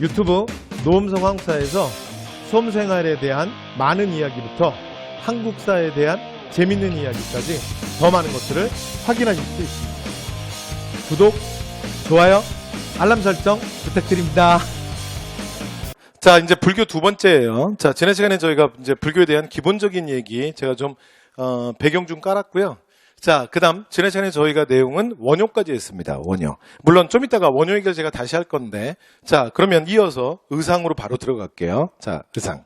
유튜브 노음성 한국사에서 수험생활에 대한 많은 이야기부터 한국사에 대한 재밌는 이야기까지 더 많은 것들을 확인하실 수 있습니다. 구독, 좋아요, 알람 설정 부탁드립니다. 자, 이제 불교 두 번째예요. 자, 지난 시간에 저희가 이제 불교에 대한 기본적인 얘기 제가 좀 배경 좀 깔았고요. 자, 그다음 지난 시간에 저희가 내용은 원효까지 했습니다. 원효. 물론 좀 이따가 원효 얘기를 제가 다시 할 건데, 자, 그러면 이어서 의상으로 바로 들어갈게요. 자, 의상.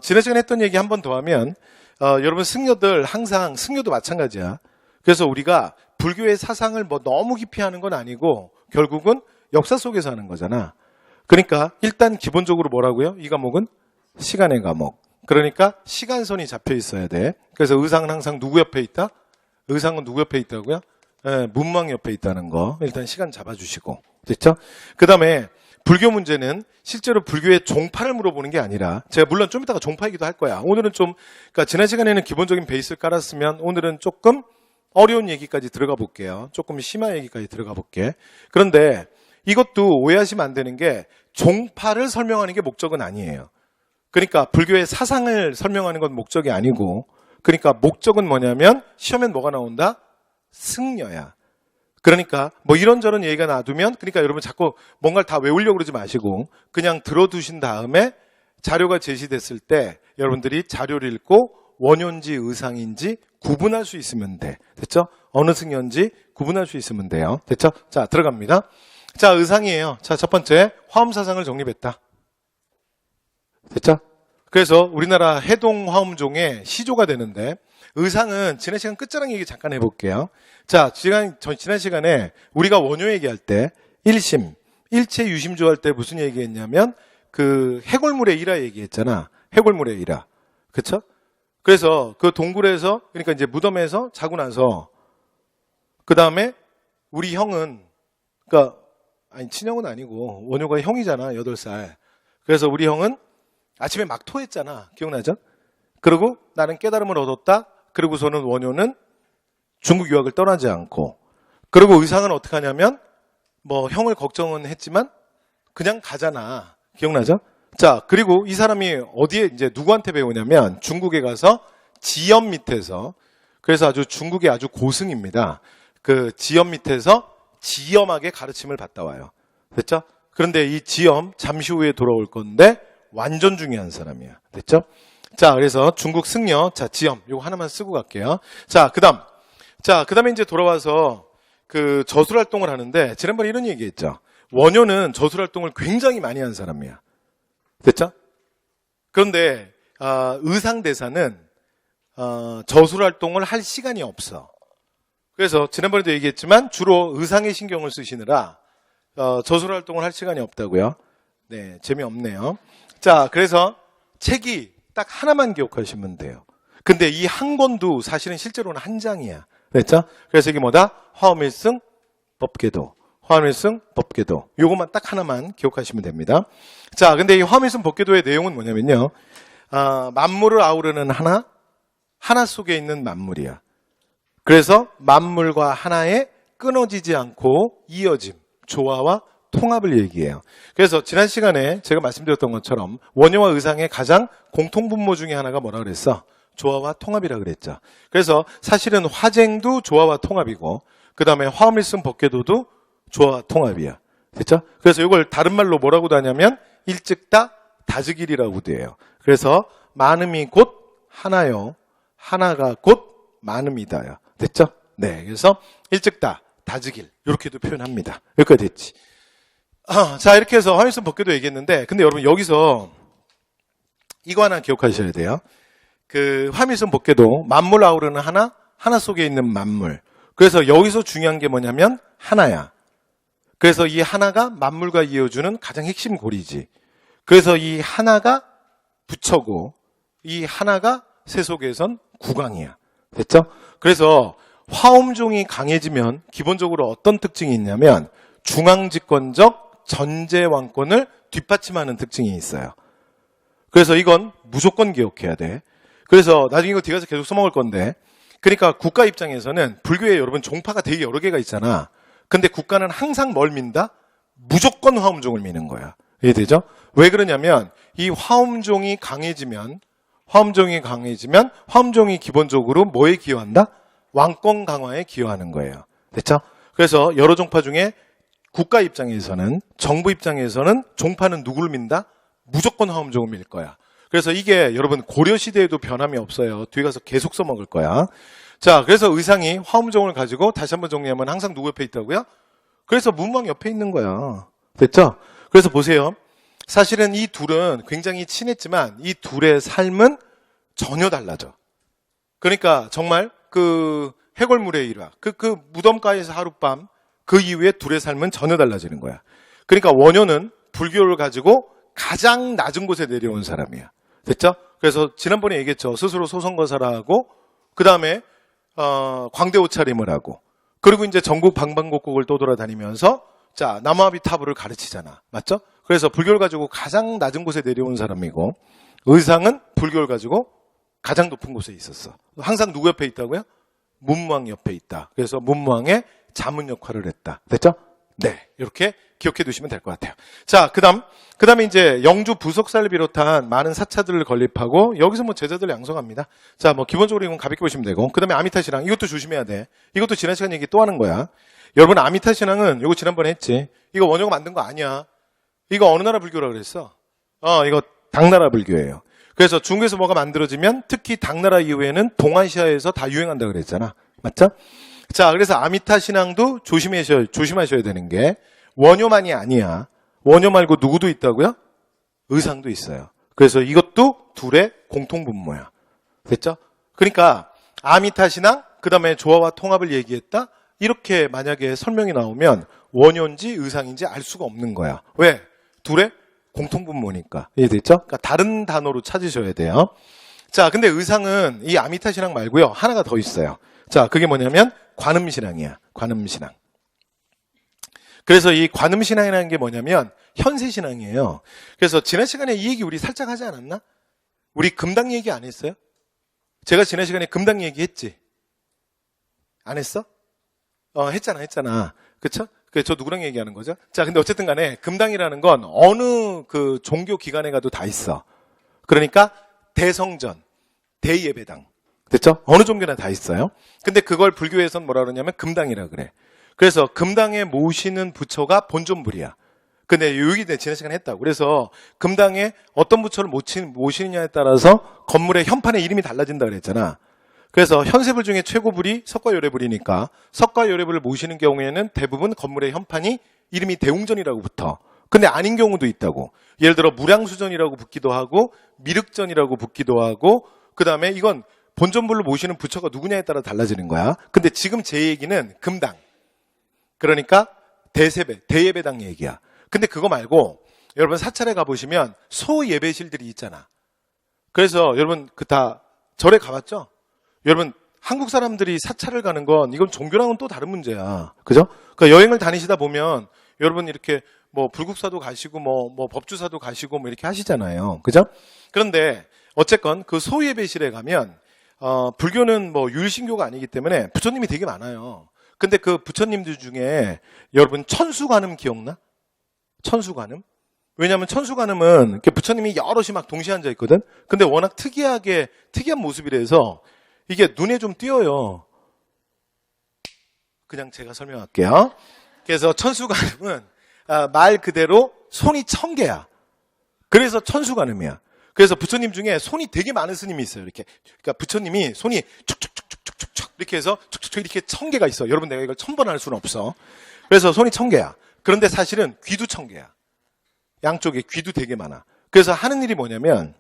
지난 시간에 했던 얘기 한 번 더 하면, 여러분 승려들 항상 승려도 마찬가지야. 그래서 우리가 불교의 사상을 뭐 너무 깊이 하는 건 아니고 결국은 역사 속에서 하는 거잖아. 그러니까 일단 기본적으로 뭐라고요? 이 과목은 시간의 과목. 그러니까 시간선이 잡혀 있어야 돼. 그래서 의상은 항상 누구 옆에 있다? 의상은 누구 옆에 있다고요? 네, 문망 옆에 있다는 거. 일단 시간 잡아주시고. 됐죠? 그 다음에 불교 문제는 실제로 불교의 종파를 물어보는 게 아니라, 제가 물론 좀 이따가 종파 얘기도 할 거야. 오늘은 좀, 그러니까 지난 시간에는 기본적인 베이스를 깔았으면 오늘은 조금 어려운 얘기까지 들어가 볼게요. 조금 심한 얘기까지 들어가 볼게. 그런데 이것도 오해하시면 안 되는 게 종파를 설명하는 게 목적은 아니에요. 그러니까 불교의 사상을 설명하는 건 목적이 아니고, 그러니까 목적은 뭐냐면 시험엔 뭐가 나온다? 승려야. 그러니까 뭐 이런저런 얘기가 놔두면, 그러니까 여러분 자꾸 뭔가를 다 외우려고 그러지 마시고 그냥 들어두신 다음에 자료가 제시됐을 때 여러분들이 자료를 읽고 원효인지 의상인지 구분할 수 있으면 돼. 됐죠? 어느 승려인지 구분할 수 있으면 돼요. 됐죠? 자, 들어갑니다. 자, 의상이에요. 자, 첫 번째 화엄사상을 정립했다. 됐죠? 그래서 우리나라 해동 화엄종의 시조가 되는데, 의상은 지난 시간 끝자락 얘기 잠깐 해볼게요. 자, 지난 시간에 우리가 원효 얘기할 때 1심, 일체 유심조 할 때 무슨 얘기했냐면 그 해골물의 일화 얘기했잖아. 해골물의 일화. 그쵸? 그래서 그 동굴에서, 그러니까 이제 무덤에서 자고 나서 그 다음에 우리 형은, 그러니까 아니 친형은 아니고 원효가 형이잖아. 8살. 그래서 우리 형은 아침에 막 토했잖아. 기억나죠? 그리고 나는 깨달음을 얻었다. 그리고서는 원효는 중국 유학을 떠나지 않고, 그리고 의상은 어떻게 하냐면 뭐 형을 걱정은 했지만 그냥 가잖아. 기억나죠? 자, 그리고 이 사람이 어디에 이제 누구한테 배우냐면 중국에 가서 지엄 밑에서, 그래서 아주 중국의 아주 고승입니다. 그 지엄 밑에서 지엄하게 가르침을 받다 와요. 됐죠? 그런데 이 지엄 잠시 후에 돌아올 건데 완전 중요한 사람이야. 됐죠? 자, 그래서 중국 승려, 자, 지엄, 요거 하나만 쓰고 갈게요. 자, 그 다음에 이제 돌아와서 그 저술 활동을 하는데, 지난번에 이런 얘기 했죠. 원효는 저술 활동을 굉장히 많이 한 사람이야. 됐죠? 그런데, 의상대사는, 저술 활동을 할 시간이 없어. 그래서 지난번에도 얘기했지만 주로 의상에 신경을 쓰시느라, 저술 활동을 할 시간이 없다고요. 네, 재미없네요. 자, 그래서 책이 딱 하나만 기억하시면 돼요. 근데 이 한 권도 사실은 실제로는 한 장이야. 그랬죠? 그래서 이게 뭐다? 화엄일승 법계도. 화엄일승 법계도. 요것만 딱 하나만 기억하시면 됩니다. 자, 근데 이 화엄일승 법계도의 내용은 뭐냐면요. 만물을 아우르는 하나 속에 있는 만물이야. 그래서 만물과 하나에 끊어지지 않고 이어짐, 조화와 통합을 얘기해요. 그래서 지난 시간에 제가 말씀드렸던 것처럼 원효와 의상의 가장 공통분모 중에 하나가 뭐라 그랬어? 조화와 통합이라 그랬죠. 그래서 사실은 화쟁도 조화와 통합이고, 그 다음에 화엄일승 법계도도 조화와 통합이야. 됐죠? 그래서 이걸 다른 말로 뭐라고도 하냐면 일즉다 다즉일이라고도 해요. 그래서 많음이 곧 하나요, 하나가 곧 많음이다요. 됐죠? 네, 그래서 일즉다 다즉일 이렇게도 표현합니다. 여기까지 됐지. 자, 이렇게 해서 화엄일승 법계도 얘기했는데, 근데 여러분 여기서 이거 하나 기억하셔야 돼요. 그 화엄일승 법계도 만물 아우르는 하나 속에 있는 만물. 그래서 여기서 중요한 게 뭐냐면 하나야. 그래서 이 하나가 만물과 이어주는 가장 핵심 고리지. 그래서 이 하나가 부처고 이 하나가 세속에선 구광이야. 됐죠? 그래서 화엄종이 강해지면 기본적으로 어떤 특징이 있냐면 중앙집권적 전제왕권을 뒷받침하는 특징이 있어요. 그래서 이건 무조건 기억해야 돼. 그래서 나중에 이거 뒤에서 계속 써먹을 건데, 그러니까 국가 입장에서는 불교에 여러분 종파가 되게 여러 개가 있잖아. 근데 국가는 항상 뭘 민다? 무조건 화엄종을 미는 거야. 이해되죠? 왜 그러냐면 이 화엄종이 강해지면 화엄종이 기본적으로 뭐에 기여한다? 왕권 강화에 기여하는 거예요. 됐죠? 그래서 여러 종파 중에 국가 입장에서는, 정부 입장에서는 종파는 누구를 민다? 무조건 화엄종을 밀 거야. 그래서 이게 여러분 고려시대에도 변함이 없어요. 뒤에 가서 계속 써먹을 거야. 자, 그래서 의상이 화엄종을 가지고 다시 한번 정리하면 항상 누구 옆에 있다고요? 그래서 문왕 옆에 있는 거야. 됐죠? 그래서 보세요. 사실은 이 둘은 굉장히 친했지만 이 둘의 삶은 전혀 달라져. 그러니까 정말 그 해골물의 일화, 그 무덤가에서 하룻밤 그 이후에 둘의 삶은 전혀 달라지는 거야. 그러니까 원효는 불교를 가지고 가장 낮은 곳에 내려온 사람이야. 됐죠? 그래서 지난번에 얘기했죠. 스스로 소선거사라고 그 다음에 광대 옷차림을 하고 그리고 이제 전국 방방곡곡을 떠돌아다니면서 자 나마비타불을 가르치잖아. 맞죠? 그래서 불교를 가지고 가장 낮은 곳에 내려온 사람이고 의상은 불교를 가지고 가장 높은 곳에 있었어. 항상 누구 옆에 있다고요? 문무왕 옆에 있다. 그래서 문무왕의 자문 역할을 했다. 됐죠? 네. 이렇게 기억해 두시면 될 것 같아요. 자, 그 다음에 이제 영주 부석사를 비롯한 많은 사차들을 건립하고 여기서 뭐 제자들을 양성합니다. 자, 뭐 기본적으로 이건 가볍게 보시면 되고 그 다음에 아미타신앙 이것도 조심해야 돼. 이것도 지난 시간 얘기 또 하는 거야. 여러분 아미타신앙은 이거 지난번에 했지. 이거 원효가 만든 거 아니야. 이거 어느 나라 불교라 그랬어? 이거 당나라 불교예요. 그래서 중국에서 뭐가 만들어지면 특히 당나라 이후에는 동아시아에서 다 유행한다 그랬잖아. 맞죠? 자, 그래서 아미타 신앙도 조심하셔야 되는 게 원효만이 아니야. 원효 말고 누구도 있다고요? 의상도 있어요. 그래서 이것도 둘의 공통분모야. 됐죠? 그러니까 아미타 신앙, 그 다음에 조화와 통합을 얘기했다? 이렇게 만약에 설명이 나오면 원효인지 의상인지 알 수가 없는 거야. 왜? 둘의 공통분모니까. 이해됐죠? 그러니까 다른 단어로 찾으셔야 돼요. 자, 근데 의상은 이 아미타 신앙 말고요. 하나가 더 있어요. 자, 그게 뭐냐면 관음신앙이야. 관음신앙. 그래서 이 관음신앙이라는 게 뭐냐면 현세신앙이에요. 그래서 지난 시간에 이 얘기 우리 살짝 하지 않았나? 우리 금당 얘기 안 했어요? 제가 지난 시간에 금당 얘기했지? 안 했어? 했잖아. 그쵸? 저 누구랑 얘기하는 거죠? 자, 근데 어쨌든 간에 금당이라는 건 어느 그 종교 기관에 가도 다 있어. 그러니까 대성전, 대예배당. 됐죠? 어느 종교나 다 있어요. 근데 그걸 불교에서는 뭐라 그러냐면 금당이라 그래. 그래서 금당에 모시는 부처가 본존불이야. 근데 여기 지난 시간에 했다고. 그래서 금당에 어떤 부처를 모시느냐에 따라서 건물의 현판의 이름이 달라진다 그랬잖아. 그래서 현세불 중에 최고불이 석가요래불이니까 석가요래불을 모시는 경우에는 대부분 건물의 현판이 이름이 대웅전이라고 붙어. 근데 아닌 경우도 있다고. 예를 들어 무량수전이라고 붙기도 하고 미륵전이라고 붙기도 하고 그 다음에 이건 본전불로 모시는 부처가 누구냐에 따라 달라지는 거야. 근데 지금 제 얘기는 금당. 그러니까 대세배, 대예배당 얘기야. 근데 그거 말고 여러분 사찰에 가보시면 소예배실들이 있잖아. 그래서 여러분 다 절에 가봤죠? 여러분 한국 사람들이 사찰을 가는 건 이건 종교랑은 또 다른 문제야. 그죠? 그러니까 여행을 다니시다 보면 여러분 이렇게 뭐 불국사도 가시고 뭐 법주사도 가시고 뭐 이렇게 하시잖아요. 그죠? 그런데 어쨌건 그 소예배실에 가면 불교는 뭐 유일신교가 아니기 때문에 부처님이 되게 많아요. 근데 그 부처님들 중에 여러분 천수관음 기억나? 천수관음? 왜냐하면 천수관음은 이렇게 부처님이 여럿이 막 동시에 앉아 있거든. 근데 워낙 특이한 모습이라서 이게 눈에 좀 띄어요. 그냥 제가 설명할게요. 그래서 천수관음은 말 그대로 손이 1000개야. 그래서 천수관음이야. 그래서 부처님 중에 손이 되게 많은 스님이 있어요. 이렇게. 그러니까 부처님이 손이 촉촉촉촉촉촉 이렇게 해서 촉촉촉 이렇게 1000개가 있어. 여러분 내가 이걸 1000번 할 수는 없어. 그래서 손이 1000개야. 그런데 사실은 귀도 1000개야. 양쪽에 귀도 되게 많아. 그래서 하는 일이 뭐냐면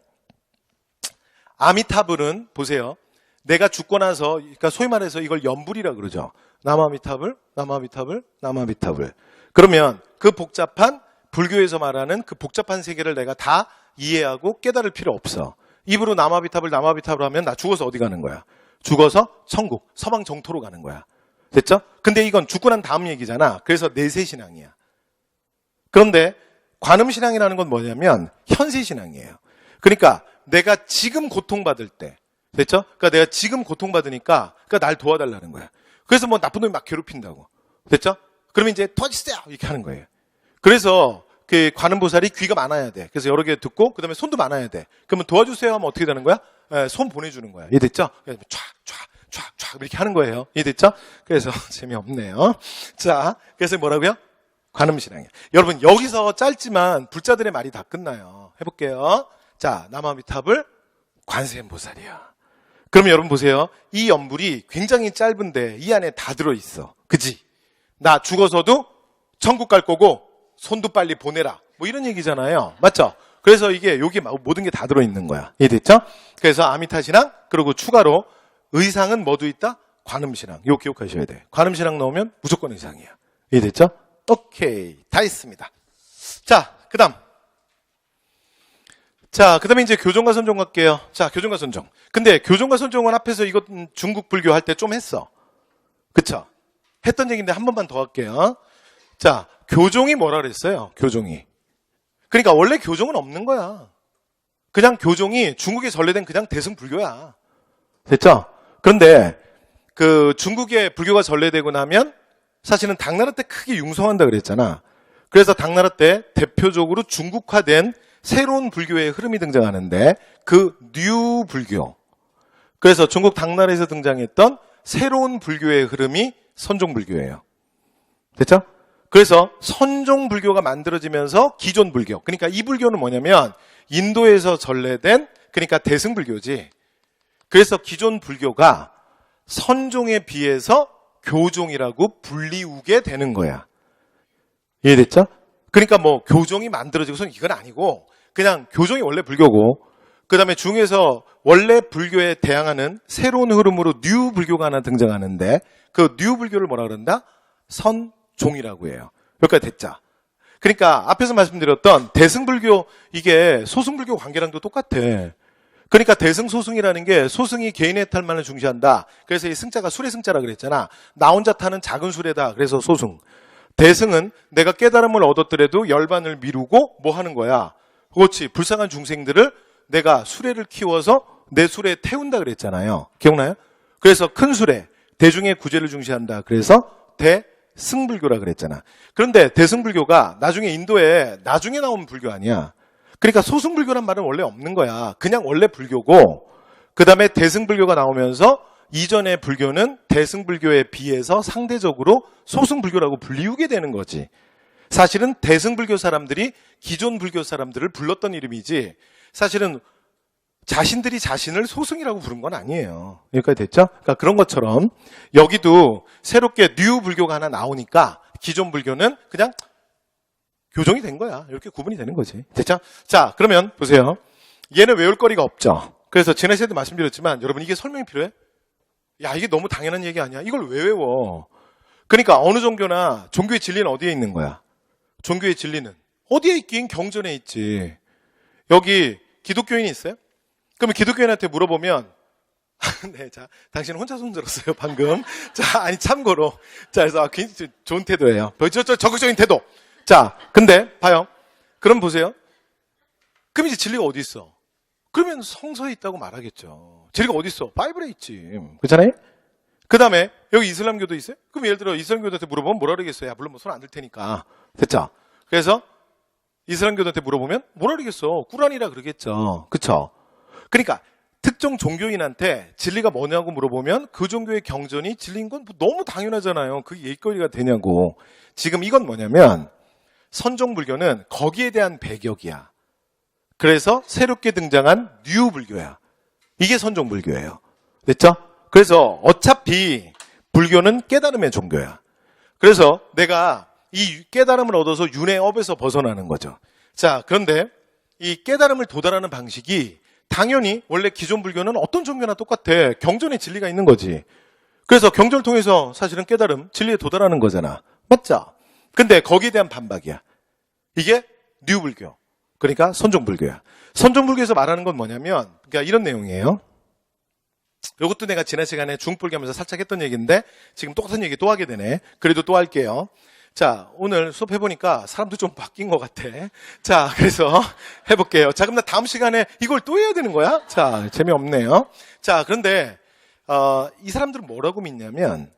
아미타불은 보세요. 내가 죽고 나서 그러니까 소위 말해서 이걸 연불이라 그러죠. 남아미타불, 남아미타불, 남아미타불. 그러면 그 복잡한 불교에서 말하는 그 복잡한 세계를 내가 다 이해하고 깨달을 필요 없어. 입으로 남아비탑을 하면 나 죽어서 어디 가는 거야? 죽어서 천국, 서방 정토로 가는 거야. 됐죠? 근데 이건 죽고 난 다음 얘기잖아. 그래서 내세신앙이야. 그런데 관음신앙이라는 건 뭐냐면 현세신앙이에요. 그러니까 내가 지금 고통받을 때, 됐죠? 그러니까 내가 지금 고통받으니까 날 도와달라는 거야. 그래서 뭐 나쁜 놈이 막 괴롭힌다고. 됐죠? 그러면 이제 도와주세요! 이렇게 하는 거예요. 그래서 그 관음보살이 귀가 많아야 돼. 그래서 여러 개 듣고 그다음에 손도 많아야 돼. 그러면 도와주세요 하면 어떻게 되는 거야? 손 보내주는 거야. 이해됐죠? 촥 이렇게 하는 거예요. 이해됐죠? 그래서 재미없네요. 자, 그래서 뭐라고요? 관음신앙이야. 여러분 여기서 짧지만 불자들의 말이 다 끝나요. 해볼게요. 자, 남아미탑을 관세음보살이야. 그러면 여러분 보세요. 이 연불이 굉장히 짧은데 이 안에 다 들어있어. 그지? 나 죽어서도 천국 갈 거고 손도 빨리 보내라. 뭐 이런 얘기잖아요. 맞죠? 그래서 이게 여기 모든 게 다 들어있는 거야. 이해됐죠? 그래서 아미타신앙 그리고 추가로 의상은 뭐도 있다? 관음신앙. 이거 기억하셔야 돼. 관음신앙 넣으면 무조건 의상이야. 이해됐죠? 오케이. 다 있습니다. 자, 그 다음에 이제 교종과 선종 갈게요. 자, 교종과 선종. 근데 교종과 선종은 앞에서 이것 중국 불교 할 때 좀 했어. 그쵸? 했던 얘기인데 한 번만 더 할게요. 자, 교종이 뭐라 그랬어요? 교종이. 그러니까 원래 교종은 없는 거야. 그냥 교종이 중국에 전래된 그냥 대승불교야. 됐죠? 그런데 그 중국에 불교가 전래되고 나면 사실은 당나라 때 크게 융성한다 그랬잖아. 그래서 당나라 때 대표적으로 중국화된 새로운 불교의 흐름이 등장하는데 그 뉴 불교. 그래서 중국 당나라에서 등장했던 새로운 불교의 흐름이 선종불교예요. 됐죠? 그래서 선종불교가 만들어지면서 기존 불교. 그러니까 이 불교는 뭐냐면 인도에서 전래된 그러니까 대승불교지. 그래서 기존 불교가 선종에 비해서 교종이라고 불리우게 되는 거야. 이해됐죠? 그러니까 뭐 교종이 만들어지고선 이건 아니고 그냥 교종이 원래 불교고 그 다음에 중에서 원래 불교에 대항하는 새로운 흐름으로 뉴 불교가 하나 등장하는데 그 뉴 불교를 뭐라 그런다? 선종이라고 해요. 여기까지 됐죠? 그러니까 앞에서 말씀드렸던 대승불교 이게 소승불교 관계랑도 똑같아. 그러니까 대승소승이라는 게 소승이 개인의 탈만을 중시한다. 그래서 이 승자가 술의 승자라 그랬잖아. 나 혼자 타는 작은 술에다. 그래서 소승. 대승은 내가 깨달음을 얻었더라도 열반을 미루고 뭐 하는 거야? 그렇지. 불쌍한 중생들을 내가 수레를 키워서 내 수레에 태운다 그랬잖아요. 기억나요? 그래서 큰 수레, 대중의 구제를 중시한다. 그래서 대승불교라 그랬잖아. 그런데 대승불교가 나중에 인도에 나중에 나온 불교 아니야. 그러니까 소승불교란 말은 원래 없는 거야. 그냥 원래 불교고 그 다음에 대승불교가 나오면서 이전의 불교는 대승불교에 비해서 상대적으로 소승불교라고 불리우게 되는 거지. 사실은 대승불교 사람들이 기존 불교 사람들을 불렀던 이름이지 사실은 자신들이 자신을 소승이라고 부른 건 아니에요. 여기까지 됐죠? 그러니까 그런 것처럼 여기도 새롭게 뉴 불교가 하나 나오니까 기존 불교는 그냥 교종이 된 거야. 이렇게 구분이 되는 거지. 됐죠? 자, 그러면 보세요. 얘는 외울 거리가 없죠. 그래서 지난 시간에도 말씀드렸지만 여러분 이게 설명이 필요해? 야, 이게 너무 당연한 얘기 아니야? 이걸 왜 외워? 그러니까 어느 종교나 종교의 진리는 어디에 있는 거야? 종교의 진리는 어디에 있긴 경전에 있지. 여기 기독교인이 있어요? 그러면 기독교인한테 물어보면 네, 자, 당신은 혼자 손들었어요, 방금. 자, 아니, 참고로. 자, 그래서 굉장히 좋은 태도예요. 적극적인 태도. 자, 근데, 봐요. 그럼 보세요. 그럼 이제 진리가 어디 있어? 그러면 성서에 있다고 말하겠죠. 진리가 어디 있어? 바이블에 있지. 그렇잖아요? 그 다음에, 여기 이슬람교도 있어요? 그럼 예를 들어, 이슬람교한테 물어보면 뭐라 그러겠어요? 야, 물론 뭐 손 안 들 테니까. 됐죠? 그래서, 이슬람교한테 물어보면 뭐라 그러겠어? 꾸란이라 그러겠죠. 그쵸? 그러니까, 특정 종교인한테 진리가 뭐냐고 물어보면 그 종교의 경전이 진리인 건 너무 당연하잖아요. 그게 얘기거리가 되냐고. 지금 이건 뭐냐면 선종불교는 거기에 대한 배격이야. 그래서 새롭게 등장한 뉴 불교야. 이게 선종불교예요. 됐죠? 그래서 어차피 불교는 깨달음의 종교야. 그래서 내가 이 깨달음을 얻어서 윤회업에서 벗어나는 거죠. 자, 그런데 이 깨달음을 도달하는 방식이 당연히 원래 기존 불교는 어떤 종교나 똑같아. 경전에 진리가 있는 거지. 그래서 경전을 통해서 사실은 깨달음, 진리에 도달하는 거잖아. 맞죠? 근데 거기에 대한 반박이야. 이게 뉴불교. 그러니까 선종불교야. 선종불교에서 말하는 건 뭐냐면 그러니까 이런 내용이에요. 이것도 내가 지난 시간에 중불교 하면서 살짝 했던 얘기인데 지금 똑같은 얘기 또 하게 되네. 그래도 또 할게요. 자, 오늘 수업 해보니까 사람도 좀 바뀐 것 같아. 자, 그래서 해볼게요. 자, 그럼 나 다음 시간에 이걸 또 해야 되는 거야? 자, 재미없네요. 자, 그런데 이 사람들은 뭐라고 믿냐면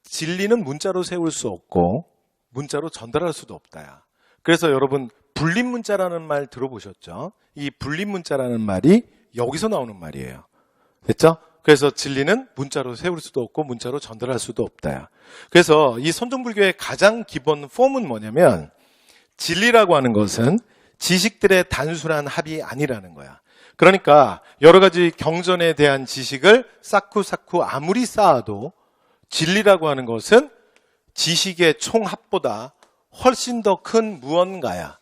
진리는 문자로 세울 수 없고 문자로 전달할 수도 없다야. 그래서 여러분 분립문자라는 말 들어보셨죠? 이 분립문자라는 말이 여기서 나오는 말이에요. 됐죠? 그래서 진리는 문자로 세울 수도 없고 문자로 전달할 수도 없다. 그래서 이 선종불교의 가장 기본 폼은 뭐냐면 진리라고 하는 것은 지식들의 단순한 합이 아니라는 거야. 그러니까 여러 가지 경전에 대한 지식을 쌓고 아무리 쌓아도 진리라고 하는 것은 지식의 총합보다 훨씬 더 큰 무언가야.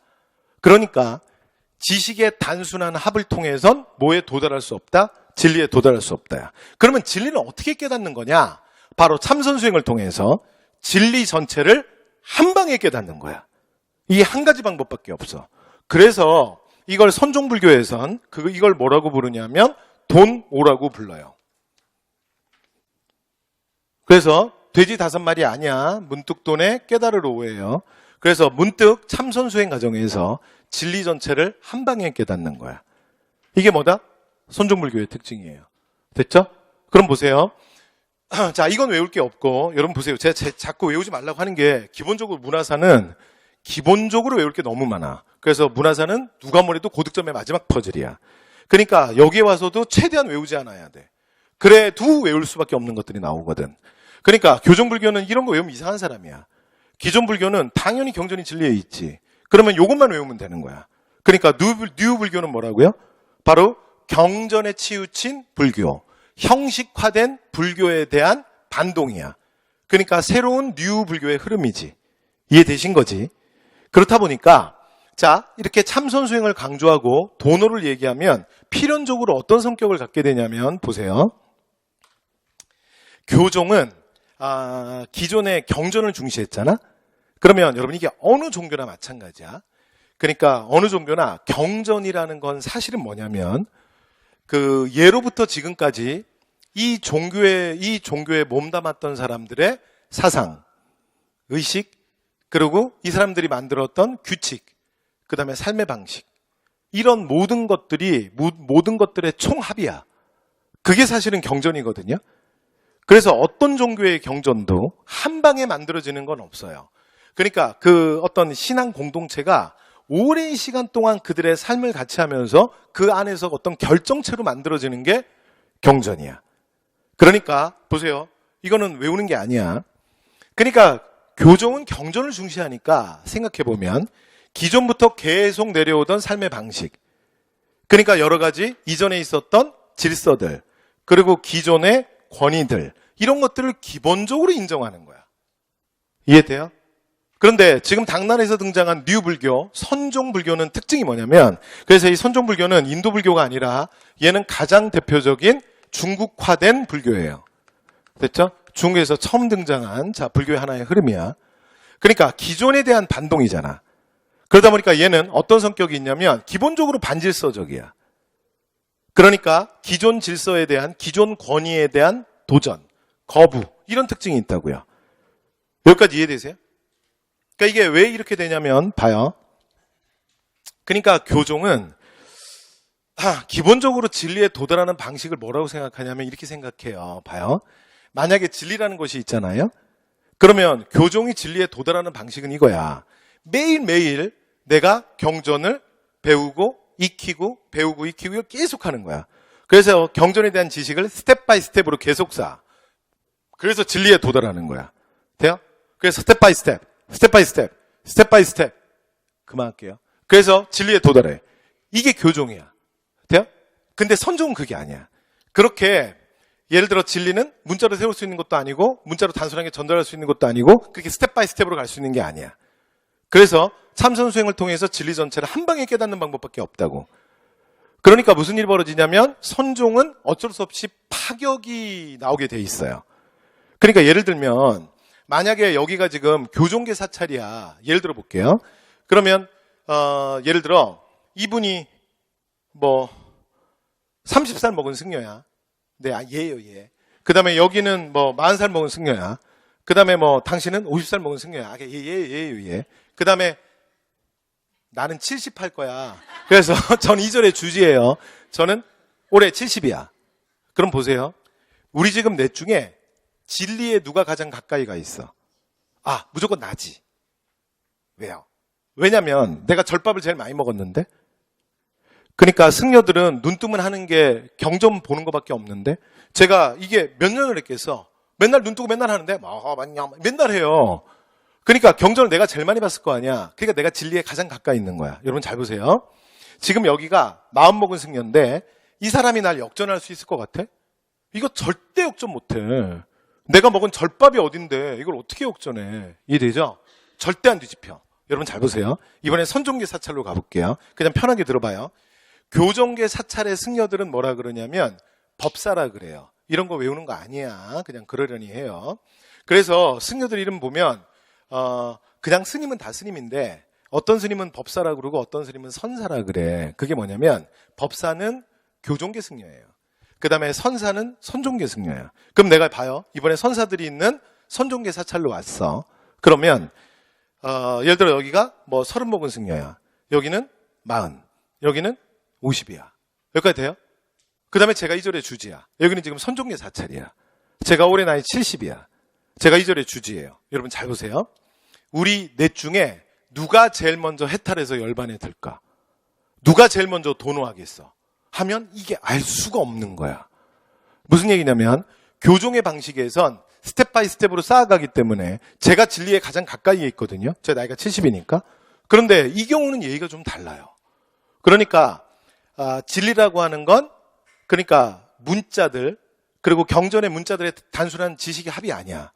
그러니까 지식의 단순한 합을 통해선 뭐에 도달할 수 없다? 진리에 도달할 수 없다. 그러면 진리는 어떻게 깨닫는 거냐? 바로 참선수행을 통해서 진리 전체를 한 방에 깨닫는 거야. 이 한 가지 방법밖에 없어. 그래서 이걸 선종불교에선 이걸 뭐라고 부르냐면 돈오라고 불러요. 그래서 돼지 5마리 아니야. 문득돈에 깨달을 오해요. 그래서 문득 참선수행 과정에서 진리 전체를 한 방에 깨닫는 거야. 이게 뭐다? 선종불교의 특징이에요. 됐죠? 그럼 보세요. 자, 이건 외울 게 없고 여러분 보세요. 제가 자꾸 외우지 말라고 하는 게 기본적으로 문화사는 기본적으로 외울 게 너무 많아. 그래서 문화사는 누가 뭐래도 고득점의 마지막 퍼즐이야. 그러니까 여기에 와서도 최대한 외우지 않아야 돼. 그래도 외울 수밖에 없는 것들이 나오거든. 그러니까 교정불교는 이런 거 외우면 이상한 사람이야. 기존불교는 당연히 경전이 진리에 있지. 그러면 이것만 외우면 되는 거야. 그러니까 뉴불교는 뭐라고요? 바로 경전에 치우친 불교, 형식화된 불교에 대한 반동이야. 그러니까 새로운 뉴불교의 흐름이지. 이해되신 거지? 그렇다 보니까 자, 이렇게 참선수행을 강조하고 도노를 얘기하면 필연적으로 어떤 성격을 갖게 되냐면 보세요. 교종은 기존의 경전을 중시했잖아? 그러면 여러분 이게 어느 종교나 마찬가지야. 그러니까 어느 종교나 경전이라는 건 사실은 뭐냐면 그 예로부터 지금까지 이 종교에 몸담았던 사람들의 사상, 의식, 그리고 이 사람들이 만들었던 규칙, 그 다음에 삶의 방식, 이런 모든 것들의 총합이야. 그게 사실은 경전이거든요. 그래서 어떤 종교의 경전도 한 방에 만들어지는 건 없어요. 그러니까 그 어떤 신앙 공동체가 오랜 시간 동안 그들의 삶을 같이 하면서 그 안에서 어떤 결정체로 만들어지는 게 경전이야. 그러니까 보세요. 이거는 외우는 게 아니야. 그러니까 교종은 경전을 중시하니까 생각해보면 기존부터 계속 내려오던 삶의 방식, 그러니까 여러 가지 이전에 있었던 질서들, 그리고 기존의 권위들, 이런 것들을 기본적으로 인정하는 거야. 이해돼요? 그런데 지금 당나라에서 등장한 뉴불교, 선종불교는 특징이 뭐냐면, 그래서 이 선종불교는 인도불교가 아니라 얘는 가장 대표적인 중국화된 불교예요. 됐죠? 중국에서 처음 등장한 불교의 하나의 흐름이야. 그러니까 기존에 대한 반동이잖아. 그러다 보니까 얘는 어떤 성격이 있냐면 기본적으로 반질서적이야. 그러니까 기존 질서에 대한, 기존 권위에 대한 도전, 거부, 이런 특징이 있다고요. 여기까지 이해되세요? 그러니까 이게 왜 이렇게 되냐면 봐요. 그러니까 교종은 기본적으로 진리에 도달하는 방식을 뭐라고 생각하냐면 이렇게 생각해요. 봐요. 만약에 진리라는 것이 있잖아요. 그러면 교종이 진리에 도달하는 방식은 이거야. 매일매일 내가 경전을 배우고 익히고 배우고 익히고 이걸 계속 하는 거야. 그래서 경전에 대한 지식을 스텝 바이 스텝으로 계속 쌓아. 그래서 진리에 도달하는 거야. 돼요? 그래서 스텝 바이 스텝, 스텝 바이 스텝, 스텝 바이 스텝. 그만할게요. 그래서 진리에 도달해. 이게 교종이야. 돼요? 근데 선종은 그게 아니야. 그렇게 예를 들어 진리는 문자로 세울 수 있는 것도 아니고 문자로 단순하게 전달할 수 있는 것도 아니고 그렇게 스텝 바이 스텝으로 갈 수 있는 게 아니야. 그래서 참선수행을 통해서 진리 전체를 한 방에 깨닫는 방법밖에 없다고. 그러니까 무슨 일이 벌어지냐면 선종은 어쩔 수 없이 파격이 나오게 돼 있어요. 그러니까 예를 들면 만약에 여기가 지금 교종계 사찰이야. 예를 들어 볼게요. 그러면 예를 들어 이분이 뭐 30살 먹은 승려야. 네, 얘예요, 얘. 그 다음에 여기는 뭐 40살 먹은 승려야. 그 다음에 뭐 당신은 50살 먹은 승려야. 얘예요, 얘. 그 다음에 나는 70 할 거야. 그래서 전 2절의 주지예요. 저는 올해 70이야. 그럼 보세요. 우리 지금 넷 중에 진리에 누가 가장 가까이가 있어? 무조건 나지. 왜요? 왜냐면 내가 절밥을 제일 많이 먹었는데. 그러니까 승려들은 눈 뜨면 하는 게 경점 보는 것밖에 없는데 제가 이게 몇 년을 했겠어. 맨날 눈 뜨고 맨날 하는데 맨날 해요. 그러니까 경전을 내가 제일 많이 봤을 거 아니야. 그러니까 내가 진리에 가장 가까이 있는 거야. 여러분 잘 보세요. 지금 여기가 마음먹은 승려인데 이 사람이 날 역전할 수 있을 것 같아? 이거 절대 역전 못해. 내가 먹은 절밥이 어딘데 이걸 어떻게 역전해? 이해되죠? 절대 안 뒤집혀. 여러분 잘 보세요. 이번에 선종계 사찰로 가볼게요. 그냥 편하게 들어봐요. 교정계 사찰의 승려들은 뭐라 그러냐면 법사라 그래요. 이런 거 외우는 거 아니야. 그냥 그러려니 해요. 그래서 승려들 이름 보면 그냥 스님은 다 스님인데 어떤 스님은 법사라 그러고 어떤 스님은 선사라 그래. 그게 뭐냐면 법사는 교정계 승려예요. 그 다음에 선사는 선종계 승려예요. 그럼 내가 봐요. 이번에 선사들이 있는 선종계 사찰로 왔어. 그러면 예를 들어 여기가 뭐 30 먹은 승려야. 여기는 40. 여기는 50이야. 여기까지 돼요? 그 다음에 제가 2절에 주지야. 여기는 지금 선종계 사찰이야. 제가 올해 나이 70이야. 제가 2절에 주지예요. 여러분 잘 보세요. 우리 넷 중에 누가 제일 먼저 해탈해서 열반에 들까? 누가 제일 먼저 도노하겠어? 하면 이게 알 수가 없는 거야. 무슨 얘기냐면 교종의 방식에선 스텝 바이 스텝으로 쌓아가기 때문에 제가 진리에 가장 가까이에 있거든요. 제 나이가 70이니까. 그런데 이 경우는 얘기가 좀 달라요. 그러니까 진리라고 하는 건 그러니까 문자들 그리고 경전의 문자들의 단순한 지식의 합이 아니야.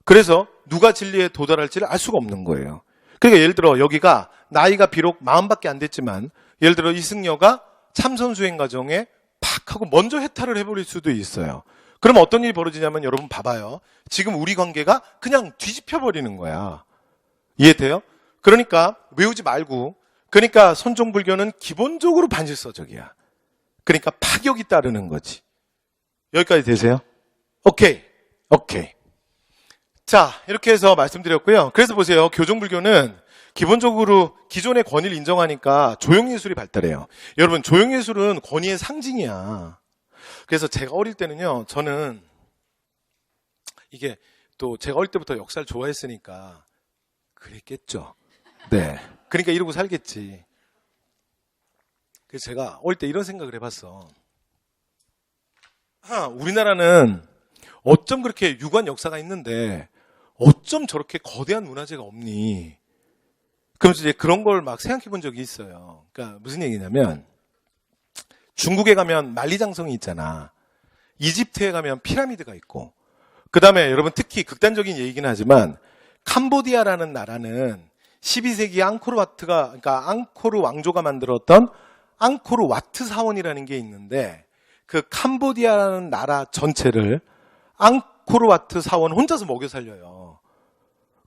그래서 누가 진리에 도달할지를 알 수가 없는 거예요. 그러니까 예를 들어 여기가 나이가 비록 40밖에 안 됐지만 예를 들어 이 승려가 참선수행 과정에 팍 하고 먼저 해탈을 해버릴 수도 있어요. 그럼 어떤 일이 벌어지냐면 여러분 봐봐요. 지금 우리 관계가 그냥 뒤집혀버리는 거야. 이해돼요? 그러니까 외우지 말고 그러니까 선종불교는 기본적으로 반질서적이야. 그러니까 파격이 따르는 거지. 여기까지 되세요? 오케이. 자, 이렇게 해서 말씀드렸고요. 그래서 보세요. 교종불교는 기본적으로 기존의 권위를 인정하니까 조형예술이 발달해요. 여러분, 조형예술은 권위의 상징이야. 그래서 제가 어릴 때는요, 저는 이게 또 제가 어릴 때부터 역사를 좋아했으니까 그랬겠죠. 네. 그러니까 이러고 살겠지. 그래서 제가 어릴 때 이런 생각을 해봤어. 우리나라는 어쩜 그렇게 유관 역사가 있는데 어쩜 저렇게 거대한 문화재가 없니? 그러면서 이제 그런 걸 막 생각해 본 적이 있어요. 그러니까 무슨 얘기냐면 중국에 가면 만리장성이 있잖아. 이집트에 가면 피라미드가 있고 그 다음에 여러분 특히 극단적인 얘기긴 하지만 캄보디아라는 나라는 12세기 그러니까 앙코르 왕조가 만들었던 앙코르 와트 사원이라는 게 있는데 그 캄보디아라는 나라 전체를 앙코르 와트 사원 혼자서 먹여 살려요.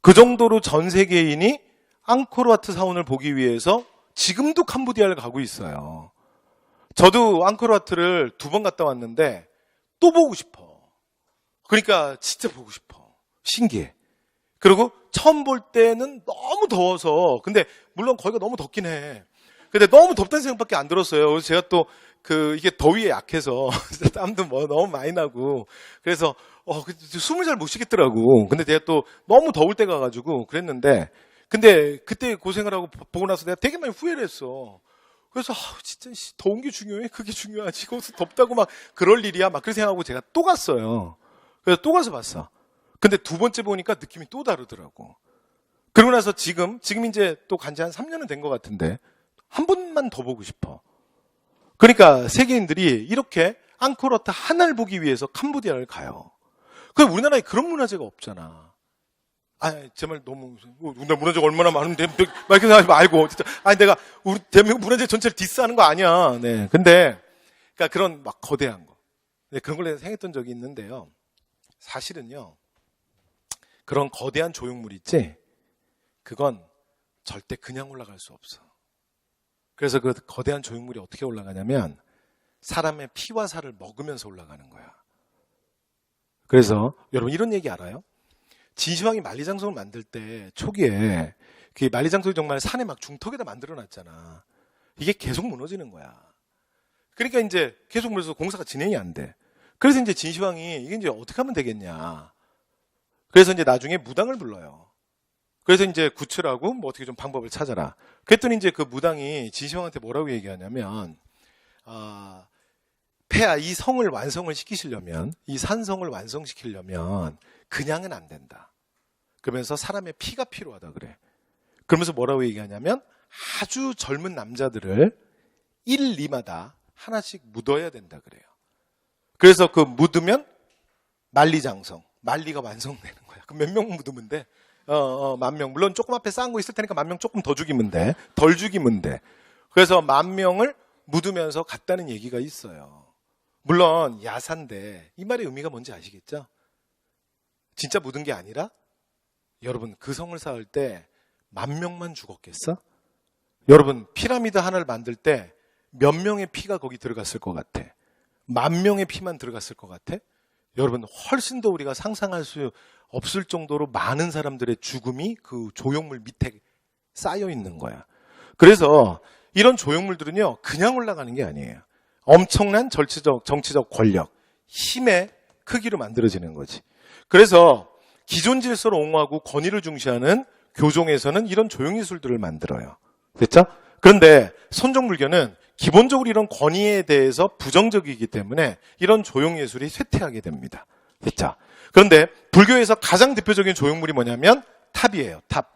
그 정도로 전 세계인이 앙코르 와트 사원을 보기 위해서 지금도 캄보디아를 가고 있어요. 저도 앙코르 와트를 2번 갔다 왔는데 또 보고 싶어. 그러니까 진짜 보고 싶어. 신기해. 그리고 처음 볼 때는 너무 더워서 근데 물론 거기가 너무 덥긴 해. 근데 너무 덥다는 생각밖에 안 들었어요. 그래서 제가 또 이게 더위에 약해서 땀도 너무 많이 나고 그래서 숨을 잘 못 쉬겠더라고. 근데 내가 또 너무 더울 때 가가지고 그랬는데 근데 그때 고생을 하고 보고 나서 내가 되게 많이 후회를 했어. 그래서 진짜 더운 게 중요해? 그게 중요하지. 거기서 덥다고 막 그럴 일이야? 막 그렇게 생각하고 제가 또 갔어요. 그래서 또 가서 봤어. 근데 2번째 보니까 느낌이 또 다르더라고. 그러고 나서 지금 이제 또 간지 한 3년은 된 것 같은데 한 번만 더 보고 싶어. 그러니까 세계인들이 이렇게 앙코르와트 하나를 보기 위해서 캄보디아를 가요. 그럼 우리나라에 그런 문화재가 없잖아. 제 말 너무 우리나라 문화재가 얼마나 많은데 막 이렇게 하지 말고 진짜 내가 우리 대한민국 문화재 전체를 디스하는 거 아니야. 네. 근데 그러니까 그런 막 거대한 거. 네, 그런 걸 내가 생각했던 적이 있는데요. 사실은요. 그런 거대한 조형물 있지? 그건 절대 그냥 올라갈 수 없어. 그래서 그 거대한 조형물이 어떻게 올라가냐면 사람의 피와 살을 먹으면서 올라가는 거야. 그래서 여러분 이런 얘기 알아요? 진시황이 만리장성을 만들 때 초기에 그 만리장성이 정말 산에 막 중턱에다 만들어놨잖아. 이게 계속 무너지는 거야. 그러니까 이제 계속 무너져서 공사가 진행이 안 돼. 그래서 이제 진시황이 이게 이제 어떻게 하면 되겠냐. 그래서 이제 나중에 무당을 불러요. 그래서 이제 구출하고 뭐 어떻게 좀 방법을 찾아라. 그랬더니 이제 그 무당이 진시황한테 뭐라고 얘기하냐면, 폐하 이 성을 완성을 시키시려면, 이 산성을 완성시키려면 그냥은 안 된다. 그러면서 사람의 피가 필요하다 그래. 그러면서 뭐라고 얘기하냐면 아주 젊은 남자들을 1, 2마다 하나씩 묻어야 된다 그래요. 그래서 그 묻으면 만리장성, 만리가 완성되는 거야. 그럼 몇 명 묻으면 돼? 10,000명. 물론 조금 앞에 쌓은 거 있을 테니까 10,000명 조금 더 죽이면 돼. 덜 죽이면 돼. 그래서 10,000명을 묻으면서 갔다는 얘기가 있어요. 물론 야사인데 이 말의 의미가 뭔지 아시겠죠? 진짜 묻은 게 아니라 여러분 그 성을 쌓을 때 10,000명만 죽었겠어? 여러분 피라미드 하나를 만들 때 몇 명의 피가 거기 들어갔을 것 같아? 10,000명의 피만 들어갔을 것 같아? 여러분 훨씬 더 우리가 상상할 수 없을 정도로 많은 사람들의 죽음이 그 조형물 밑에 쌓여 있는 거야. 그래서 이런 조형물들은요 그냥 올라가는 게 아니에요. 엄청난 정치적 권력, 힘의 크기로 만들어지는 거지. 그래서 기존 질서를 옹호하고 권위를 중시하는 교종에서는 이런 조형예술들을 만들어요. 됐죠? 그런데 선종불교는 기본적으로 이런 권위에 대해서 부정적이기 때문에 이런 조형예술이 쇠퇴하게 됩니다. 됐죠? 그런데 불교에서 가장 대표적인 조형물이 뭐냐면 탑이에요. 탑.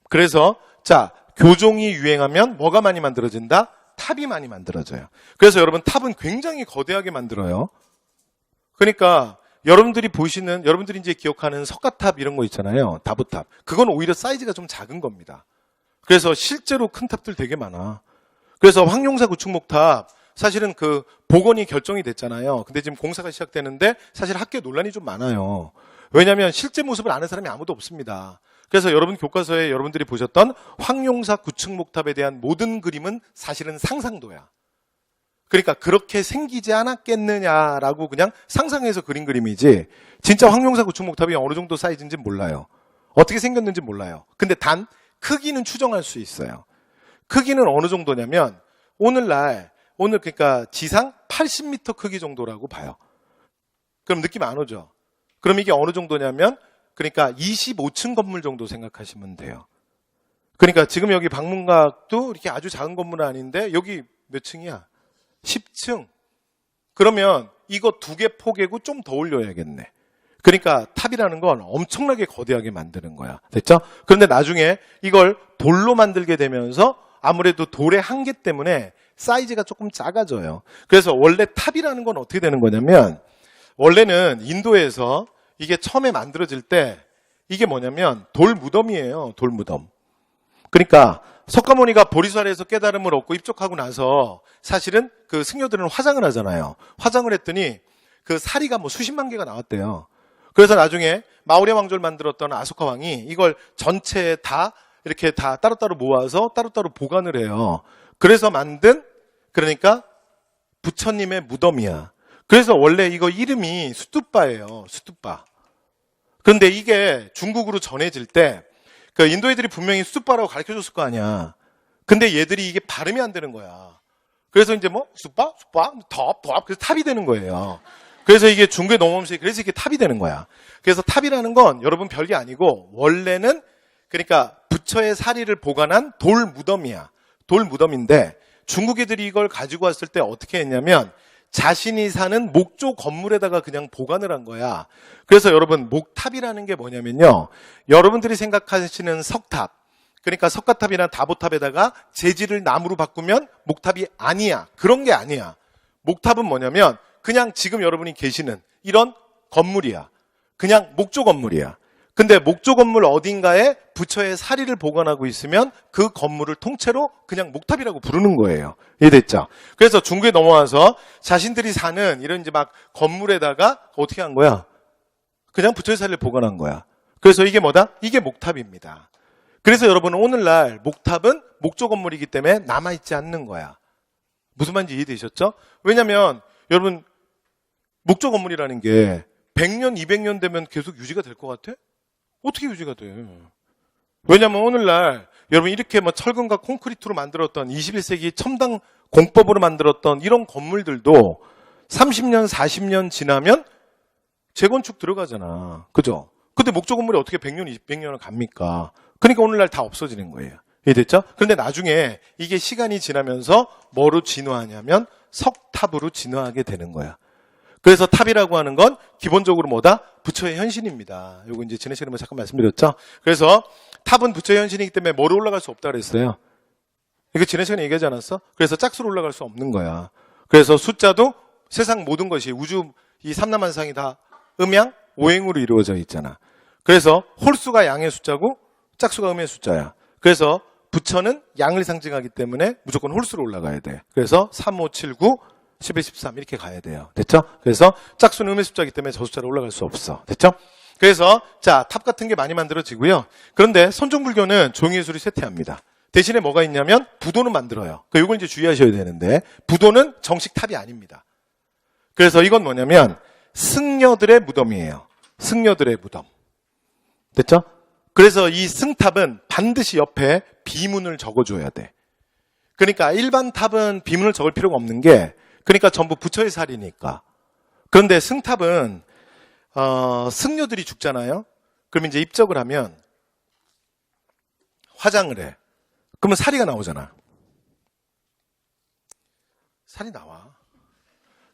그래서 자 교종이 유행하면 뭐가 많이 만들어진다? 탑이 많이 만들어져요. 그래서 여러분 탑은 굉장히 거대하게 만들어요. 그러니까 여러분들이 이제 기억하는 석가탑 이런 거 있잖아요. 다부탑. 그건 오히려 사이즈가 좀 작은 겁니다. 그래서 실제로 큰 탑들 되게 많아. 그래서 황룡사 구축목탑 사실은 그 복원이 결정이 됐잖아요. 근데 지금 공사가 시작되는데 사실 학교에 논란이 좀 많아요. 왜냐하면 실제 모습을 아는 사람이 아무도 없습니다. 그래서 여러분 교과서에 여러분들이 보셨던 황룡사 구축목탑에 대한 모든 그림은 사실은 상상도야. 그러니까 그렇게 생기지 않았겠느냐라고 그냥 상상해서 그린 그림이지 진짜 황룡사 구축목탑이 어느 정도 사이즈인지 몰라요. 어떻게 생겼는지 몰라요. 근데 단 크기는 추정할 수 있어요. 크기는 어느 정도냐면 오늘 그러니까 지상 80m 크기 정도라고 봐요. 그럼 느낌 안 오죠? 그럼 이게 어느 정도냐면 그러니까 25층 건물 정도 생각하시면 돼요. 그러니까 지금 여기 방문각도 이렇게 아주 작은 건물은 아닌데 여기 몇 층이야? 10층. 그러면 이거 2개 포개고 좀 더 올려야겠네. 그러니까 탑이라는 건 엄청나게 거대하게 만드는 거야. 됐죠? 그런데 나중에 이걸 돌로 만들게 되면서 아무래도 돌의 한계 때문에 사이즈가 조금 작아져요. 그래서 원래 탑이라는 건 어떻게 되는 거냐면 원래는 인도에서 이게 처음에 만들어질 때 이게 뭐냐면 돌 무덤이에요. 돌 무덤. 그러니까 석가모니가 보리수아에서 깨달음을 얻고 입적하고 나서 사실은 그 승려들은 화장을 하잖아요. 화장을 했더니 그 사리가 뭐 수십만 개가 나왔대요. 그래서 나중에 마우리아 왕조를 만들었던 아소카 왕이 이걸 전체에 다 이렇게 다 따로따로 모아서 따로따로 보관을 해요. 그래서 만든 그러니까 부처님의 무덤이야. 그래서 원래 이거 이름이 수뚜빠예요. 수뚜빠. 그런데 이게 중국으로 전해질 때 그 인도 애들이 분명히 수뚜빠라고 가르쳐줬을 거 아니야. 근데 얘들이 이게 발음이 안 되는 거야. 그래서 이제 뭐 수뚜빠, 덥, 그래서 탑이 되는 거예요. 그래서 이게 중국에 넘어오면서 그래서 이게 탑이 되는 거야. 그래서 탑이라는 건 여러분 별게 아니고 원래는 그러니까 부처의 사리를 보관한 돌 무덤이야. 돌 무덤인데 중국 애들이 이걸 가지고 왔을 때 어떻게 했냐면 자신이 사는 목조 건물에다가 그냥 보관을 한 거야. 그래서 여러분 목탑이라는 게 뭐냐면요. 여러분들이 생각하시는 석탑, 그러니까 석가탑이나 다보탑에다가 재질을 나무로 바꾸면 목탑이 아니야. 그런 게 아니야. 목탑은 뭐냐면 그냥 지금 여러분이 계시는 이런 건물이야. 그냥 목조 건물이야. 근데 목조 건물 어딘가에 부처의 사리를 보관하고 있으면 그 건물을 통째로 그냥 목탑이라고 부르는 거예요. 이해됐죠? 그래서 중국에 넘어와서 자신들이 사는 이런 이제 막 건물에다가 어떻게 한 거야? 그냥 부처의 사리를 보관한 거야. 그래서 이게 뭐다? 이게 목탑입니다. 그래서 여러분 오늘날 목탑은 목조 건물이기 때문에 남아있지 않는 거야. 무슨 말인지 이해되셨죠? 왜냐면 여러분 목조 건물이라는 게 100년, 200년 되면 계속 유지가 될 것 같아? 어떻게 유지가 돼? 왜냐면 오늘날 여러분 이렇게 뭐 철근과 콘크리트로 만들었던 21세기 첨단 공법으로 만들었던 이런 건물들도 30년, 40년 지나면 재건축 들어가잖아. 그죠? 근데 목조 건물이 어떻게 100년, 200년을 갑니까? 그러니까 오늘날 다 없어지는 거예요. 이해됐죠? 그런데 나중에 이게 시간이 지나면서 뭐로 진화하냐면 석탑으로 진화하게 되는 거야. 그래서 탑이라고 하는 건 기본적으로 뭐다? 부처의 현신입니다. 요거 이제 지난 시간에 잠깐 말씀드렸죠? 그래서 탑은 부처의 현신이기 때문에 뭐로 올라갈 수 없다 그랬어요. 이거 지난 시간에 얘기하지 않았어? 그래서 짝수로 올라갈 수 없는 거야. 그래서 숫자도 세상 모든 것이 우주 이 삼라만상이 다 음양, 오행으로 이루어져 있잖아. 그래서 홀수가 양의 숫자고 짝수가 음의 숫자야. 그래서 부처는 양을 상징하기 때문에 무조건 홀수로 올라가야 돼. 그래서 3, 5, 7, 9, 11, 13 이렇게 가야 돼요. 됐죠? 그래서 짝수는 음의 숫자이기 때문에 저 숫자로 올라갈 수 없어. 됐죠? 그래서 자, 탑 같은 게 많이 만들어지고요. 그런데 선종불교는 종이예술이 쇠퇴합니다. 대신에 뭐가 있냐면 부도는 만들어요. 그러니까 이걸 이제 주의하셔야 되는데 부도는 정식 탑이 아닙니다. 그래서 이건 뭐냐면 승려들의 무덤이에요. 승려들의 무덤. 됐죠? 그래서 이 승탑은 반드시 옆에 비문을 적어줘야 돼. 그러니까 일반 탑은 비문을 적을 필요가 없는 게 그러니까 전부 부처의 살이니까. 그런데 승탑은 승려들이 죽잖아요. 그럼 이제 입적을 하면 화장을 해. 그러면 사리가 나오잖아. 살이 나와.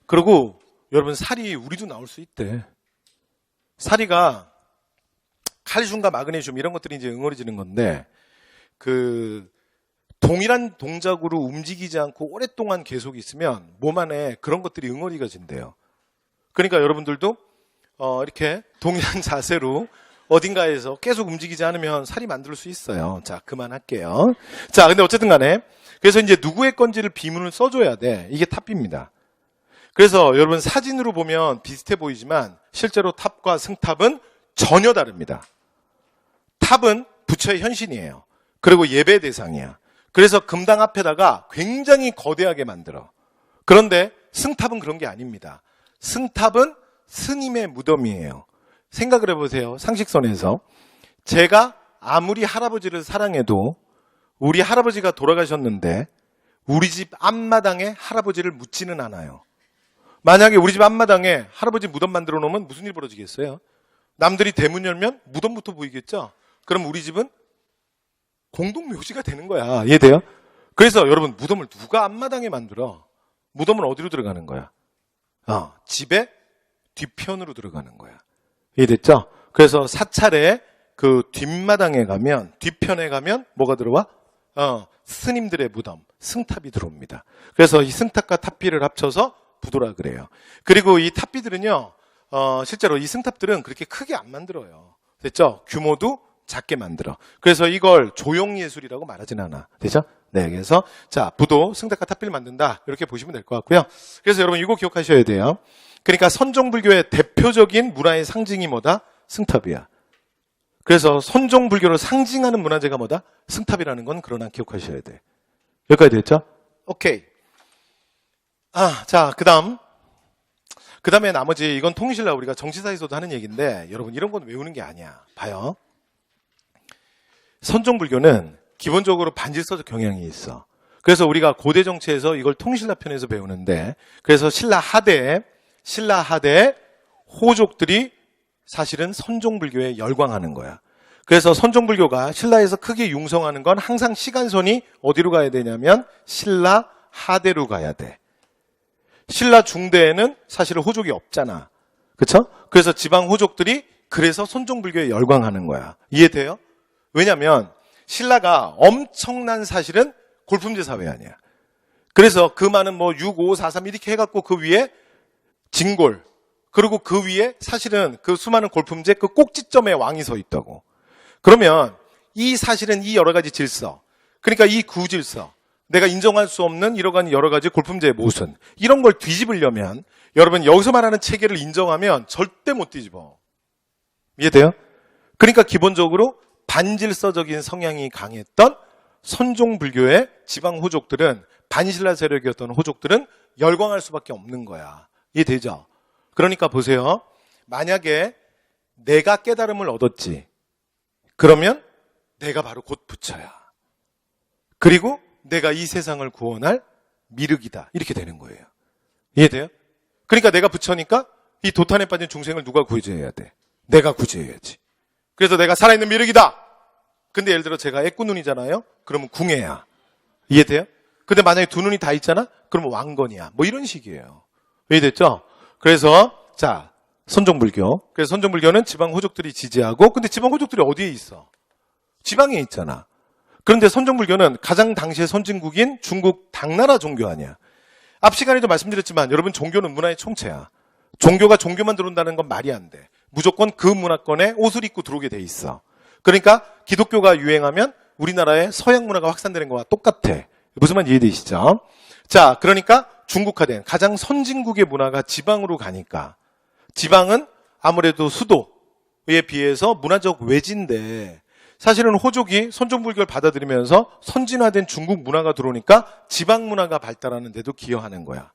그리고 여러분 살이 우리도 나올 수 있대. 사리가 칼슘과 마그네슘 이런 것들이 이제 응어리지는 건데 그 동일한 동작으로 움직이지 않고 오랫동안 계속 있으면 몸 안에 그런 것들이 응어리가 진대요. 그러니까 여러분들도 이렇게 동일한 자세로 어딘가에서 계속 움직이지 않으면 살이 만들 수 있어요. 자, 그만할게요. 자, 근데 어쨌든 간에 그래서 이제 누구의 건지를 비문을 써줘야 돼. 이게 탑입니다. 그래서 여러분 사진으로 보면 비슷해 보이지만 실제로 탑과 승탑은 전혀 다릅니다. 탑은 부처의 현신이에요. 그리고 예배 대상이야. 그래서 금당 앞에다가 굉장히 거대하게 만들어. 그런데 승탑은 그런 게 아닙니다. 승탑은 스님의 무덤이에요. 생각을 해보세요. 상식선에서. 제가 아무리 할아버지를 사랑해도 우리 할아버지가 돌아가셨는데 우리 집 앞마당에 할아버지를 묻지는 않아요. 만약에 우리 집 앞마당에 할아버지 무덤 만들어 놓으면 무슨 일 벌어지겠어요? 남들이 대문 열면 무덤부터 보이겠죠? 그럼 우리 집은 공동묘지가 되는 거야. 이해돼요? 그래서 여러분 무덤을 누가 앞마당에 만들어? 무덤은 어디로 들어가는 거야? 집의 뒤편으로 들어가는 거야. 이해됐죠? 그래서 사찰에 그 뒷마당에 가면 뒤편에 가면 뭐가 들어와? 스님들의 무덤, 승탑이 들어옵니다. 그래서 이 승탑과 탑비를 합쳐서 부도라 그래요. 그리고 이 탑비들은요, 실제로 이 승탑들은 그렇게 크게 안 만들어요. 됐죠? 규모도 작게 만들어. 그래서 이걸 조형예술이라고 말하진 않아. 되죠? 네, 그래서 자, 부도, 승탑과 탑비를 만든다. 이렇게 보시면 될 것 같고요. 그래서 여러분 이거 기억하셔야 돼요. 그러니까 선종불교의 대표적인 문화의 상징이 뭐다? 승탑이야. 그래서 선종불교를 상징하는 문화재가 뭐다? 승탑이라는 건 그러나 기억하셔야 돼. 여기까지 됐죠? 오케이. 자, 그 다음에 나머지 이건 통일신라 우리가 정치사에서도 하는 얘기인데 여러분 이런 건 외우는 게 아니야. 봐요. 선종불교는 기본적으로 반질서적 경향이 있어. 그래서 우리가 고대 정치에서 이걸 통일신라 편에서 배우는데 그래서 신라 하대 호족들이 사실은 선종불교에 열광하는 거야. 그래서 선종불교가 신라에서 크게 융성하는 건 항상 시간선이 어디로 가야 되냐면 신라 하대로 가야 돼. 신라 중대에는 사실은 호족이 없잖아. 그쵸? 그래서 지방 호족들이 그래서 선종불교에 열광하는 거야. 이해돼요? 왜냐면 신라가 엄청난 사실은 골품제 사회 아니야. 그래서 그 많은 6, 5, 4, 3 이렇게 해갖고 그 위에 진골 그리고 그 위에 사실은 그 수많은 골품제 그 꼭지점에 왕이 서 있다고. 그러면 이 사실은 이 여러 가지 질서 그러니까 이 구질서 내가 인정할 수 없는 이러한 여러 가지 골품제의 모순 이런 걸 뒤집으려면 여러분 여기서 말하는 체계를 인정하면 절대 못 뒤집어. 이해돼요? 그러니까 기본적으로 반질서적인 성향이 강했던 선종불교의 지방 호족들은 반신라 세력이었던 호족들은 열광할 수밖에 없는 거야. 이해되죠? 그러니까 보세요. 만약에 내가 깨달음을 얻었지. 그러면 내가 바로 곧 부처야. 그리고 내가 이 세상을 구원할 미륵이다. 이렇게 되는 거예요. 이해돼요? 그러니까 내가 부처니까 이 도탄에 빠진 중생을 누가 구제해야 돼? 내가 구제해야지. 그래서 내가 살아있는 미륵이다. 근데 예를 들어 제가 애꾸눈이잖아요. 그러면 궁예야. 이해돼요? 근데 만약에 두 눈이 다 있잖아? 그러면 왕건이야. 뭐 이런 식이에요. 이해됐죠? 그래서 자, 선종불교. 그래서 선종불교는 지방 호족들이 지지하고, 근데 지방 호족들이 어디에 있어? 지방에 있잖아. 그런데 선종불교는 가장 당시의 선진국인 중국 당나라 종교 아니야. 앞 시간에도 말씀드렸지만 여러분 종교는 문화의 총체야. 종교가 종교만 들어온다는 건 말이 안 돼. 무조건 그 문화권에 옷을 입고 들어오게 돼 있어. 그러니까 기독교가 유행하면 우리나라의 서양 문화가 확산되는 거와 똑같아. 무슨 말 이해되시죠? 자, 그러니까 중국화된 가장 선진국의 문화가 지방으로 가니까 지방은 아무래도 수도에 비해서 문화적 외진데 사실은 호족이 선종불교를 받아들이면서 선진화된 중국 문화가 들어오니까 지방 문화가 발달하는 데도 기여하는 거야.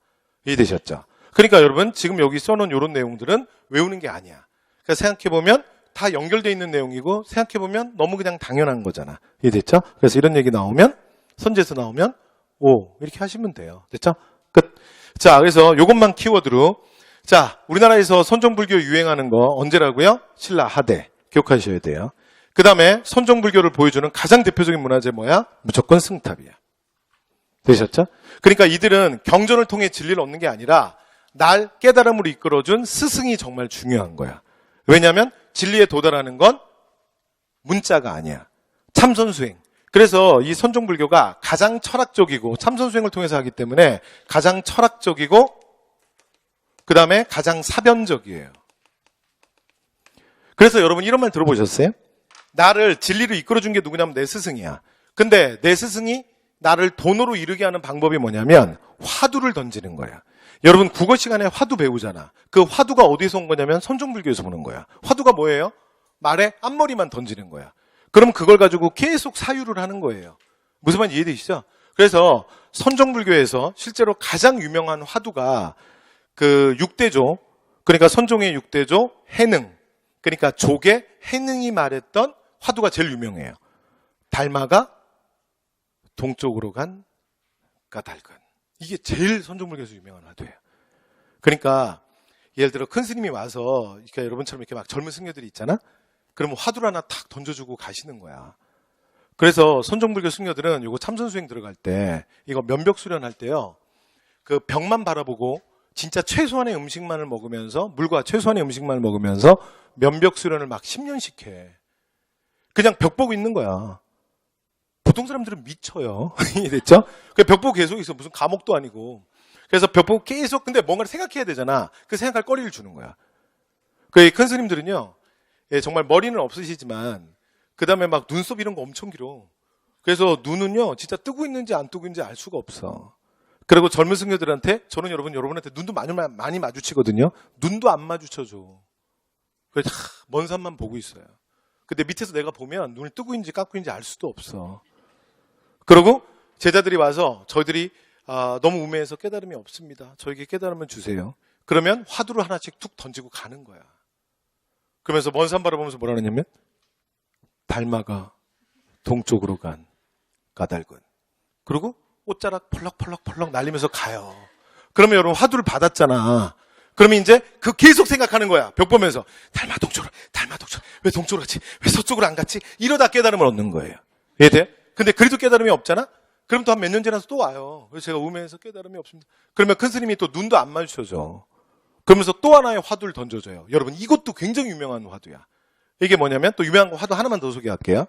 이해되셨죠? 그러니까 여러분 지금 여기 써놓은 이런 내용들은 외우는 게 아니야. 그러니까 생각해보면 다 연결되어 있는 내용이고 생각해보면 너무 그냥 당연한 거잖아. 이해됐죠? 그래서 이런 얘기 나오면 선지에서 나오면 오 이렇게 하시면 돼요. 됐죠? 끝. 자, 그래서 요것만 키워드로 자, 우리나라에서 선종불교 유행하는 거 언제라고요? 신라 하대. 기억하셔야 돼요. 그 다음에 선종불교를 보여주는 가장 대표적인 문화재 뭐야? 무조건 승탑이야. 되셨죠? 그러니까 이들은 경전을 통해 진리를 얻는 게 아니라 날 깨달음으로 이끌어준 스승이 정말 중요한 거야. 왜냐하면 진리에 도달하는 건 문자가 아니야. 참선수행. 그래서 이 선종불교가 가장 철학적이고 참선수행을 통해서 하기 때문에 가장 철학적이고 그 다음에 가장 사변적이에요. 그래서 여러분 이런 말 들어보셨어요? 나를 진리로 이끌어준 게 누구냐면 내 스승이야. 근데 내 스승이 나를 돈으로 이르게 하는 방법이 뭐냐면 화두를 던지는 거야. 여러분 국어 시간에 화두 배우잖아. 그 화두가 어디서 온 거냐면 선종불교에서 오는 거야. 화두가 뭐예요? 말에 앞머리만 던지는 거야. 그럼 그걸 가지고 계속 사유를 하는 거예요. 무슨 말인지 이해되시죠? 그래서 선종불교에서 실제로 가장 유명한 화두가 그 6대조, 그러니까 선종의 6대조 해능, 그러니까 조계 해능이 말했던 화두가 제일 유명해요. 달마가 동쪽으로 간 까닭은. 이게 제일 선종불교에서 유명한 화두예요. 그러니까 예를 들어 큰 스님이 와서 그러니까 여러분처럼 이렇게 막 젊은 승려들이 있잖아. 그러면 화두를 하나 탁 던져주고 가시는 거야. 그래서 선종불교 승려들은 이거 참선수행 들어갈 때 이거 면벽 수련할 때요. 그 벽만 바라보고 진짜 최소한의 음식만을 먹으면서 물과 최소한의 음식만을 먹으면서 면벽 수련을 막 10년씩 해. 그냥 벽 보고 있는 거야. 보통 사람들은 미쳐요. 됐죠? 벽 보고 계속 있어. 무슨 감옥도 아니고. 그래서 벽 보고 계속 근데 뭔가를 생각해야 되잖아. 그 생각할 거리를 주는 거야. 그 큰 스님들은요. 예, 정말 머리는 없으시지만 그 다음에 막 눈썹 이런 거 엄청 길어. 그래서 눈은요. 진짜 뜨고 있는지 안 뜨고 있는지 알 수가 없어. 그리고 젊은 승려들한테 저는 여러분한테 눈도 많이 마주치거든요. 눈도 안 마주쳐줘. 그래서 먼 산만 보고 있어요. 근데 밑에서 내가 보면 눈을 뜨고 있는지 깎고 있는지 알 수도 없어. 그리고 제자들이 와서 저희들이 너무 우매해서 깨달음이 없습니다. 저에게 깨달음을 주세요. 그러면 화두를 하나씩 툭 던지고 가는 거야. 그러면서 먼 산 바라보면서 뭐라 그러냐면 달마가 동쪽으로 간 까닭은. 그리고 옷자락 펄럭펄럭 날리면서 가요. 그러면 여러분 화두를 받았잖아. 그러면 이제 그 계속 생각하는 거야. 벽 보면서 달마 동쪽으로 왜 동쪽으로 갔지? 왜 서쪽으로 안 갔지? 이러다 깨달음을 얻는 거예요. 이해돼? 근데 그래도 깨달음이 없잖아? 그럼 또 한 몇 년 지나서 또 와요. 그래서 제가 우매해서 깨달음이 없습니다. 그러면 큰 스님이 또 눈도 안 마주쳐줘. 그러면서 또 하나의 화두를 던져줘요. 여러분 이것도 굉장히 유명한 화두야. 이게 뭐냐면 또 유명한 화두 하나만 더 소개할게요.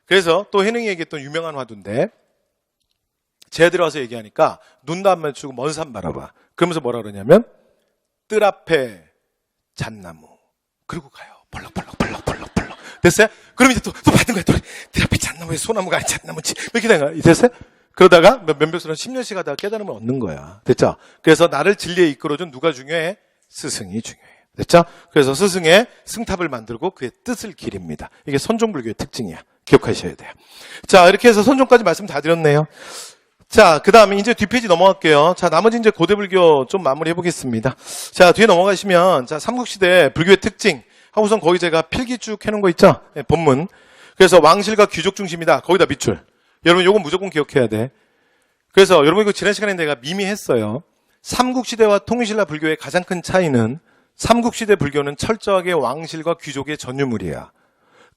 그래서 또 해능이 얘기했던 유명한 화두인데 제자들이 와서 얘기하니까 눈도 안 마주치고 먼 산 바라봐. 그러면서 뭐라 그러냐면 뜰 앞에 잣나무. 그리고 가요. 벌럭. 됐어요? 그럼 이제 또 받은 거야. 뜰 앞에 잣나무에 소나무가 아니 잣나무지. 이렇게 된 거야. 됐어요? 그러다가 면벽수는 10년씩 하다가 깨달음을 얻는 거야. 됐죠? 그래서 나를 진리에 이끌어준 누가 중요해? 스승이 중요해. 됐죠? 그래서 스승의 승탑을 만들고 그의 뜻을 기립니다. 이게 선종불교의 특징이야. 기억하셔야 돼요. 자, 이렇게 해서 선종까지 말씀 다 드렸네요. 자, 그 다음에 이제 뒷페이지 넘어갈게요. 자, 나머지 이제 고대불교 좀 마무리 해보겠습니다. 자, 뒤에 넘어가시면, 자, 삼국시대 불교의 특징. 하고선 거기 제가 필기 쭉 해놓은 거 있죠? 네, 본문. 그래서 왕실과 귀족 중심이다. 거기다 밑줄. 여러분, 요건 무조건 기억해야 돼. 그래서 여러분, 이거 지난 시간에 내가 미미했어요. 삼국시대와 통일신라 불교의 가장 큰 차이는 삼국시대 불교는 철저하게 왕실과 귀족의 전유물이야.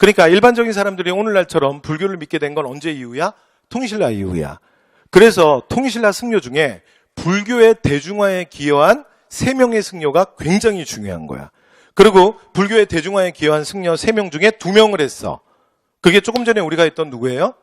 그러니까 일반적인 사람들이 오늘날처럼 불교를 믿게 된 건 언제 이후야? 통일신라 이후야. 그래서 통일신라 승려 중에 불교의 대중화에 기여한 3명의 승려가 굉장히 중요한 거야. 그리고 불교의 대중화에 기여한 승려 3명 중에 2명을 했어. 그게 조금 전에 우리가 했던 누구예요?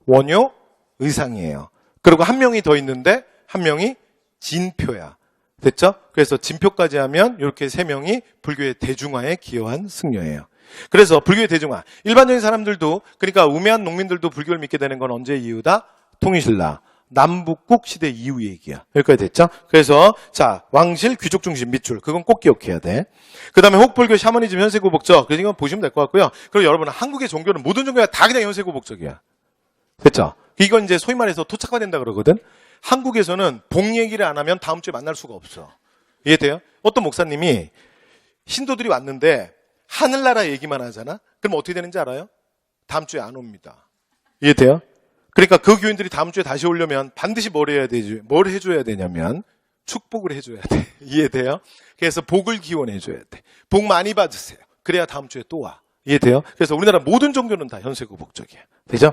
원효, 의상이에요. 그리고 1명이 더 있는데 1명이 진표야. 됐죠? 그래서 진표까지 하면 이렇게 3명이 불교의 대중화에 기여한 승려예요. 그래서 불교의 대중화. 일반적인 사람들도, 그러니까 우매한 농민들도 불교를 믿게 되는 건 언제 이후다? 통일신라. 남북국 시대 이후 얘기야. 여기까지 됐죠? 그래서 자, 왕실 귀족 중심 밑줄. 그건 꼭 기억해야 돼. 그 다음에 혹불교 샤머니즘 현세구복적. 그래서 이건 보시면 될 것 같고요. 그리고 여러분, 한국의 종교는 모든 종교가 다 그냥 현세구복적이야. 됐죠? 이건 이제 소위 말해서 토착화된다 그러거든. 한국에서는 복 얘기를 안 하면 다음 주에 만날 수가 없어. 이해돼요? 어떤 목사님이 신도들이 왔는데 하늘나라 얘기만 하잖아? 그럼 어떻게 되는지 알아요? 다음 주에 안 옵니다. 이해돼요? 그러니까 그 교인들이 다음 주에 다시 오려면 반드시 뭘 해야 되지? 뭘 해줘야 되냐면 축복을 해줘야 돼. 이해돼요? 그래서 복을 기원해줘야 돼. 복 많이 받으세요. 그래야 다음 주에 또 와. 이해돼요? 그래서 우리나라 모든 종교는 다 현세구복적이야. 되죠?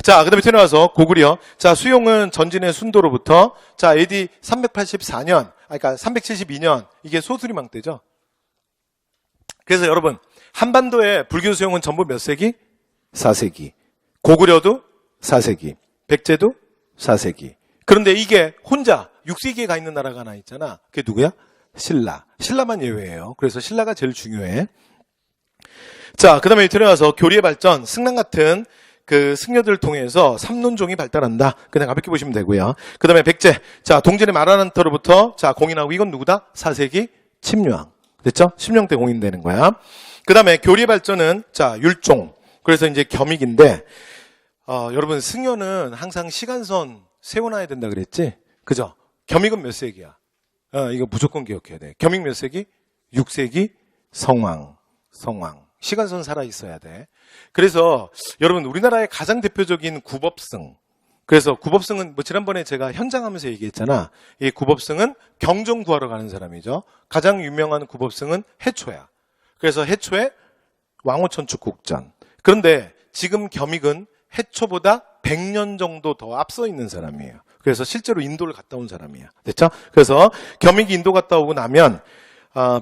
자, 그 다음에 밑에 나와서 고구려. 자, 수용은 전진의 순도로부터 자, AD 384년, 그러니까 372년, 이게 소수리망 때죠. 그래서 여러분, 한반도의 불교 수용은 전부 몇 세기? 4세기. 고구려도 4세기. 백제도 4세기. 그런데 이게 혼자 6세기에 가 있는 나라가 하나 있잖아. 그게 누구야? 신라. 신라만 예외예요. 그래서 신라가 제일 중요해. 자, 그 다음에 들어가서 교리의 발전, 승랑 같은 그 승려들을 통해서 삼론종이 발달한다. 그냥 가볍게 보시면 되고요. 그 다음에 백제. 자, 동진의 마라난터로부터 자, 공인하고 이건 누구다? 4세기 침류왕. 됐죠? 심령 때 공인되는 거야. 그 다음에 교리의 발전은 자, 율종. 그래서 이제 겸익인데, 여러분, 승려는 항상 시간선 세워놔야 된다 그랬지? 그죠? 겸익은 몇 세기야? 이거 무조건 기억해야 돼. 겸익 몇 세기? 6세기 성왕. 시간선 살아 있어야 돼. 그래서 여러분, 우리나라의 가장 대표적인 구법승. 그래서 구법승은 뭐 지난번에 제가 현장하면서 얘기했잖아. 이 구법승은 경정 구하러 가는 사람이죠. 가장 유명한 구법승은 해초야. 그래서 해초에 왕호천축국전. 그런데 지금 겸익은 해초보다 100년 정도 더 앞서 있는 사람이에요. 그래서 실제로 인도를 갔다 온 사람이야. 됐죠? 그래서 겸익이 인도 갔다 오고 나면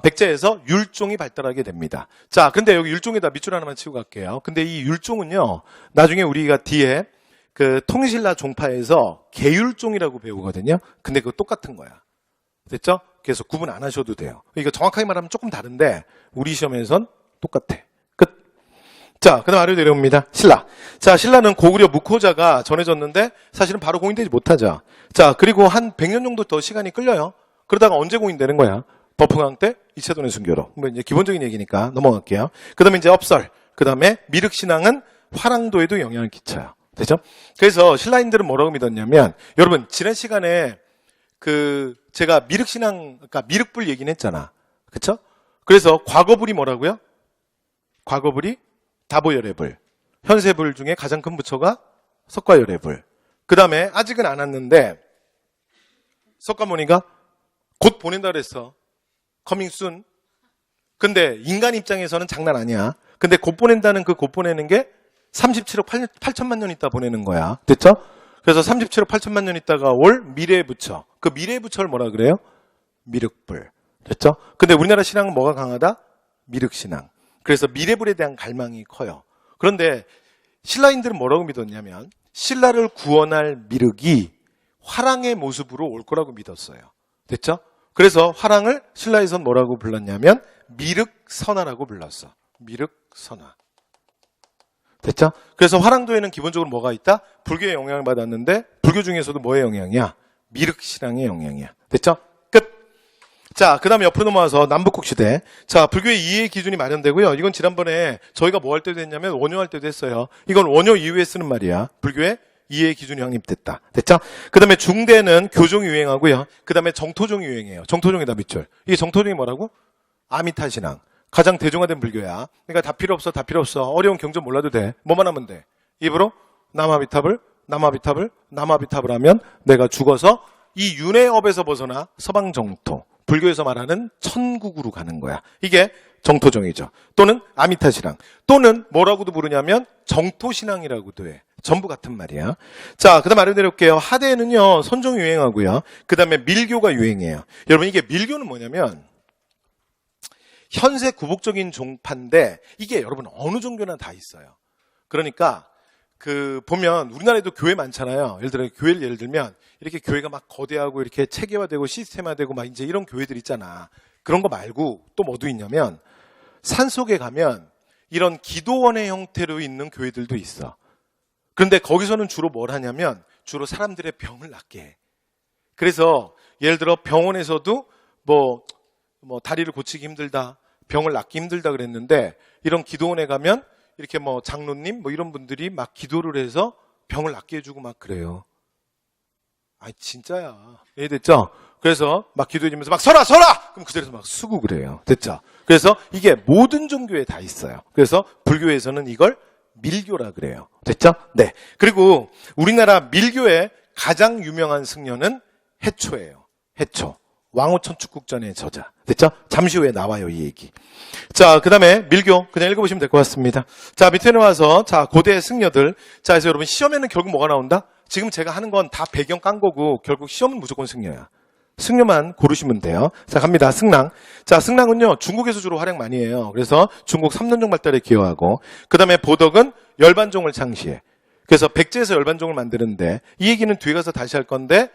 백제에서 율종이 발달하게 됩니다. 자, 근데 여기 율종에다 밑줄 하나만 치고 갈게요. 근데 이 율종은요, 나중에 우리가 뒤에 그 통일신라 종파에서 계율종이라고 배우거든요. 근데 그거 똑같은 거야. 됐죠? 그래서 구분 안 하셔도 돼요. 이거 정확하게 말하면 조금 다른데 우리 시험에선 똑같아. 끝. 자, 그 다음 아래로 내려옵니다. 신라. 자, 신라는 고구려 묵호자가 전해졌는데 사실은 바로 공인되지 못하죠. 자, 그리고 한 100년 정도 더 시간이 끌려요. 그러다가 언제 공인되는 거야? 법흥왕 때 이채돈의 순교로. 뭐 이제 기본적인 얘기니까 넘어갈게요. 그 다음에 이제 업설. 그 다음에 미륵신앙은 화랑도에도 영향을 끼쳐요. 되죠? 그래서 신라인들은 뭐라고 믿었냐면, 여러분, 지난 시간에 제가 미륵신앙, 그러니까 미륵불 얘기는 했잖아. 그쵸? 그래서 과거불이 뭐라고요? 과거불이 다보열애불. 현세불 중에 가장 큰 부처가 석가열애불. 그 다음에 아직은 안 왔는데, 석가모니가 곧 보낸다 그랬어. 커밍 순. 근데 인간 입장에서는 장난 아니야. 근데 곧 보낸다는 그 곧 보내는 게 37억 8천만 년 있다 보내는 거야. 됐죠? 그래서 37억 8천만 년 있다가 올 미래의 부처. 그 미래의 부처를 뭐라 그래요? 미륵불. 됐죠? 근데 우리나라 신앙은 뭐가 강하다? 미륵신앙. 그래서 미래불에 대한 갈망이 커요. 그런데 신라인들은 뭐라고 믿었냐면 신라를 구원할 미륵이 화랑의 모습으로 올 거라고 믿었어요. 됐죠? 그래서 화랑을 신라에선 뭐라고 불렀냐면 미륵선화라고 불렀어. 미륵선화. 됐죠? 그래서 화랑도에는 기본적으로 뭐가 있다? 불교의 영향을 받았는데 불교 중에서도 뭐의 영향이야? 미륵신앙의 영향이야. 됐죠? 끝. 자, 그 다음에 옆으로 넘어와서 남북국 시대. 자, 불교의 이해 기준이 마련되고요. 이건 지난번에 저희가 뭐 할 때도 했냐면 원효할 때도 했어요. 이건 원효 이후에 쓰는 말이야. 불교의 이해 기준이 확립됐다. 됐죠? 그 다음에 중대는 교종이 유행하고요. 그 다음에 정토종이 유행해요. 정토종이다 밑줄. 이게 정토종이 뭐라고? 아미타신앙. 가장 대중화된 불교야. 그러니까 다 필요 없어, 다 필요 없어. 어려운 경전 몰라도 돼. 뭐만 하면 돼? 입으로 남아비탑을 하면 내가 죽어서 이 윤회업에서 벗어나 서방 정토, 불교에서 말하는 천국으로 가는 거야. 이게 정토정이죠. 또는 아미타신앙. 또는 뭐라고도 부르냐면 정토신앙이라고도 해. 전부 같은 말이야. 자, 그 다음 아래로 내려올게요. 하대에는요, 선종이 유행하고요. 그 다음에 밀교가 유행해요. 여러분, 이게 밀교는 뭐냐면, 현세 구복적인 종파인데, 이게 여러분 어느 종교나 다 있어요. 그러니까, 보면, 우리나라에도 교회 많잖아요. 예를 들면, 이렇게 교회가 막 거대하고, 이렇게 체계화되고, 시스템화되고, 막 이제 이런 교회들 있잖아. 그런 거 말고, 또 뭐도 있냐면, 산속에 가면, 이런 기도원의 형태로 있는 교회들도 있어. 그런데 거기서는 주로 뭘 하냐면 주로 사람들의 병을 낫게 해. 그래서 예를 들어 병원에서도 뭐 다리를 고치기 힘들다, 병을 낫기 힘들다 그랬는데 이런 기도원에 가면 이렇게 뭐 장로님 뭐 이런 분들이 막 기도를 해서 병을 낫게 해주고 막 그래요. 아니 진짜야. 이해됐죠? 그래서 막 기도해주면서 막 서라! 그럼 그 자리에서 막 쓰고 그래요. 됐죠? 그래서 이게 모든 종교에 다 있어요. 그래서 불교에서는 이걸 밀교라 그래요. 됐죠? 네. 그리고 우리나라 밀교의 가장 유명한 승려는 해초예요. 해초. 왕호천축국전의 저자. 됐죠? 잠시 후에 나와요, 이 얘기. 자, 그 다음에 밀교 그냥 읽어보시면 될 것 같습니다. 자, 밑에 와서 자, 고대 승려들. 자, 그래서 여러분 시험에는 결국 뭐가 나온다? 지금 제가 하는 건 다 배경 깐 거고 결국 시험은 무조건 승려야. 승려만 고르시면 돼요. 자, 갑니다. 승랑. 자, 승랑은요, 중국에서 주로 활약 많이 해요. 그래서 중국 삼론종 발달에 기여하고, 그 다음에 보덕은 열반종을 창시해. 그래서 백제에서 열반종을 만드는데, 이 얘기는 뒤에 가서 다시 할 건데,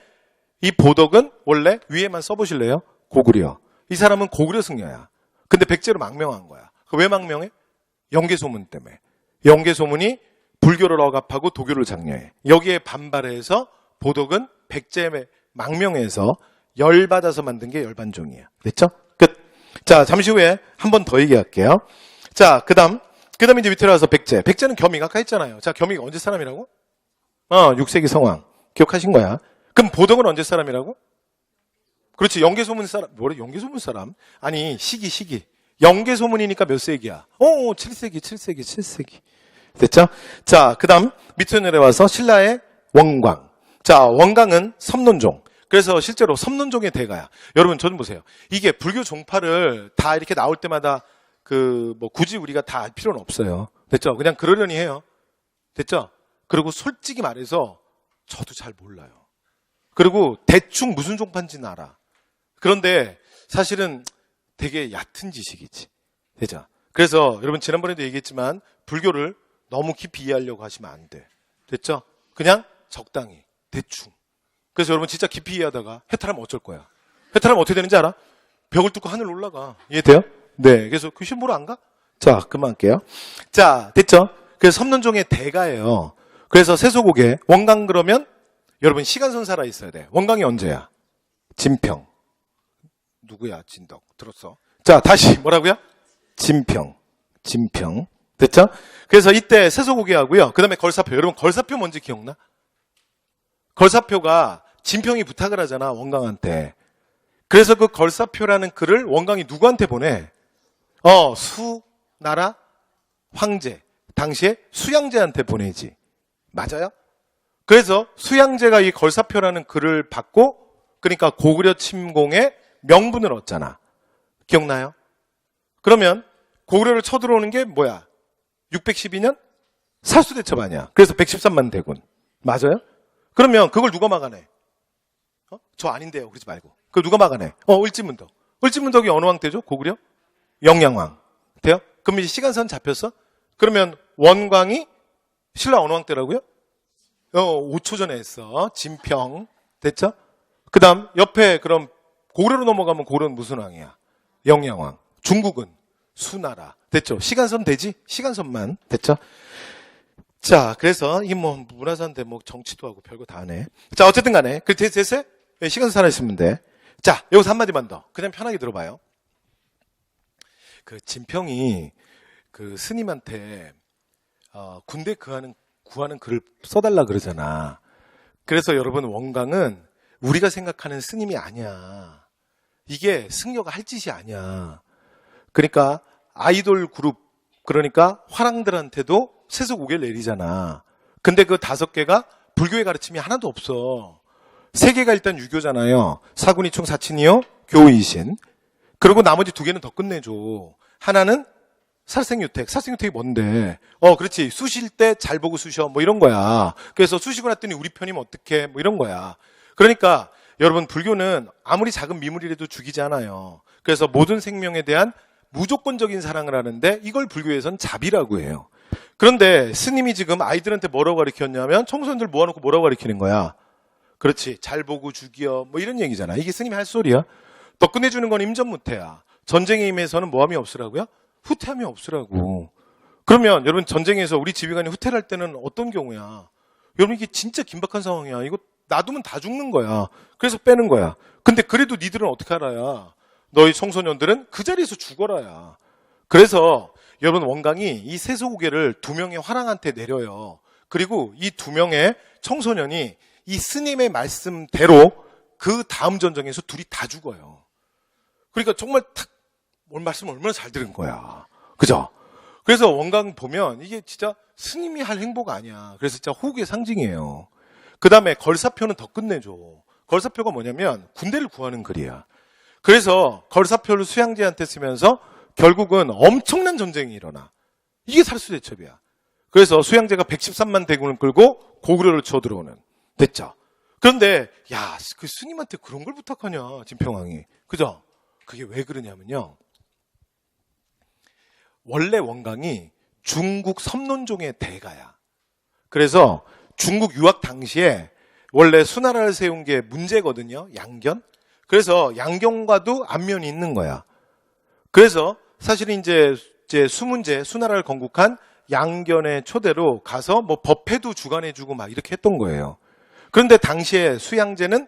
이 보덕은 원래 위에만 써보실래요? 고구려. 이 사람은 고구려 승려야. 근데 백제로 망명한 거야. 왜 망명해? 영계소문 때문에. 영계소문이 불교를 억압하고 도교를 장려해. 여기에 반발해서 보덕은 백제에 망명해서 열받아서 만든 게 열반종이에요. 됐죠? 끝. 자, 잠시 후에 한 번 더 얘기할게요. 자, 그 다음 이제 밑으로 와서 백제. 백제는 겸이가 아까 했잖아요. 자, 겸이가 언제 사람이라고? 6세기 성왕. 기억하신 거야. 그럼 보덕은 언제 사람이라고? 그렇지. 영계소문 사람. 뭐래? 영계소문 사람? 아니, 시기. 영계소문이니까 몇 세기야? 7세기. 됐죠? 자, 그 다음 밑으로 내려와서 신라의 원광. 자, 원광은 섬론종. 그래서 실제로 섬론종의 대가야. 여러분, 저 좀 보세요. 이게 불교 종파를 다 이렇게 나올 때마다 굳이 우리가 다 알 필요는 없어요. 됐죠? 그냥 그러려니 해요. 됐죠? 그리고 솔직히 말해서 저도 잘 몰라요. 그리고 대충 무슨 종파인지는 알아. 그런데 사실은 되게 얕은 지식이지. 됐죠? 그래서 여러분 지난번에도 얘기했지만 불교를 너무 깊이 이해하려고 하시면 안 돼. 됐죠? 그냥 적당히, 대충. 그래서 여러분 진짜 깊이 이해하다가 해탈하면 어쩔 거야? 해탈하면 어떻게 되는지 알아? 벽을 뚫고 하늘 올라가. 이해돼요? 네. 그래서 그 시험 보러 안 가? 자, 그만할게요. 자, 됐죠? 그래서 섬론종의 대가예요. 그래서 세소고개, 원광 그러면 여러분 시간선 살아 있어야 돼. 원광이 언제야? 진평. 누구야? 진덕. 들었어? 자, 다시 뭐라고요? 진평. 됐죠? 그래서 이때 세소고개하고요. 그 다음에 걸사표. 여러분 걸사표 뭔지 기억나? 걸사표가 진평이 부탁을 하잖아, 원광한테. 그래서 그 걸사표라는 글을 원광이 누구한테 보내? 수나라 황제. 당시에 수양제한테 보내지. 맞아요? 그래서 수양제가 이 걸사표라는 글을 받고, 그러니까 고구려 침공의 명분을 얻잖아. 기억나요? 그러면 고구려를 쳐들어오는 게 뭐야? 612년? 사수대첩 아니야. 그래서 113만 대군. 맞아요? 그러면 그걸 누가 막아내? 저 아닌데요. 그러지 말고. 그걸 누가 막아내? 을지문덕. 을지문덕이 어느 왕 때죠? 고구려? 영양왕. 돼요? 그럼 이제 시간선 잡혔어? 그러면 원광이 신라 어느 왕 때라고요? 5초 전에 했어. 진평. 됐죠? 그 다음 옆에 그럼 고구려로 넘어가면 고구려는 무슨 왕이야? 영양왕. 중국은 수나라. 됐죠? 시간선 되지? 시간선만. 됐죠? 자, 그래서 이게 뭐 문화사인데 뭐 정치도 하고 별거 다 하네. 자, 어쨌든 간에 됐어요? 네, 시간선 살아있으면 돼. 자, 여기서 한마디만 더. 그냥 편하게 들어봐요. 그 진평이 그 스님한테 군대 구하는 글을 써달라 그러잖아. 그래서 여러분 원광은 우리가 생각하는 스님이 아니야. 이게 승려가 할 짓이 아니야. 그러니까 아이돌 그룹, 그러니까 화랑들한테도 세속오개를 내리잖아. 근데 그 5개가 불교의 가르침이 하나도 없어. 3개가 일단 유교잖아요. 사군이총 사친이요, 교의신. 그리고 나머지 두 개는 더 끝내줘. 하나는 살생유택. 살생유택이 뭔데? 그렇지. 쑤실 때 잘 보고 쑤셔. 뭐 이런 거야. 그래서 쑤시고 났더니 우리 편이면 어떡해. 뭐 이런 거야. 그러니까 여러분 불교는 아무리 작은 미물이라도 죽이지 않아요. 그래서 모든 생명에 대한 무조건적인 사랑을 하는데 이걸 불교에선 자비라고 해요. 그런데 스님이 지금 아이들한테 뭐라고 가르쳤냐면 청소년들 모아놓고 뭐라고 가르치는 거야. 그렇지. 잘 보고 죽여. 뭐 이런 얘기잖아. 이게 스님이 할 소리야. 더 끝내주는 건 임전무태야. 전쟁에 임해서는 뭐함이 없으라고요? 후퇴함이 없으라고. 그러면 여러분 전쟁에서 우리 지휘관이 후퇴를 할 때는 어떤 경우야? 여러분 이게 진짜 긴박한 상황이야. 이거 놔두면 다 죽는 거야. 그래서 빼는 거야. 근데 그래도 니들은 어떻게 알아야? 너희 청소년들은 그 자리에서 죽어라야. 그래서 여러분 원강이 이 세소고개를 두 명의 화랑한테 내려요. 그리고 이 두 명의 청소년이 이 스님의 말씀대로 그 다음 전쟁에서 둘이 다 죽어요. 그러니까 정말 말씀을 얼마나 잘 들은 거야. 그죠? 그래서 원강 보면 이게 진짜 스님이 할 행보가 아니야. 그래서 진짜 호국의 상징이에요. 그 다음에 걸사표는 더 끝내줘. 걸사표가 뭐냐면 군대를 구하는 글이야. 그래서 걸사표를 수양제한테 쓰면서 결국은 엄청난 전쟁이 일어나. 이게 살수대첩이야. 그래서 수양제가 113만 대군을 끌고 고구려를 쳐들어오는. 됐죠? 그런데 그 스님한테 그런 걸 부탁하냐 진평왕이. 그죠? 그게 왜 그러냐면요. 원래 원강이 중국 섬론종의 대가야. 그래서 중국 유학 당시에 원래 수나라를 세운 게 문제거든요. 양견. 그래서 양견과도 안면이 있는 거야. 그래서 사실은 이제 수문제, 수나라를 건국한 양견의 초대로 가서 뭐 법회도 주관해주고 막 이렇게 했던 거예요. 그런데 당시에 수양제는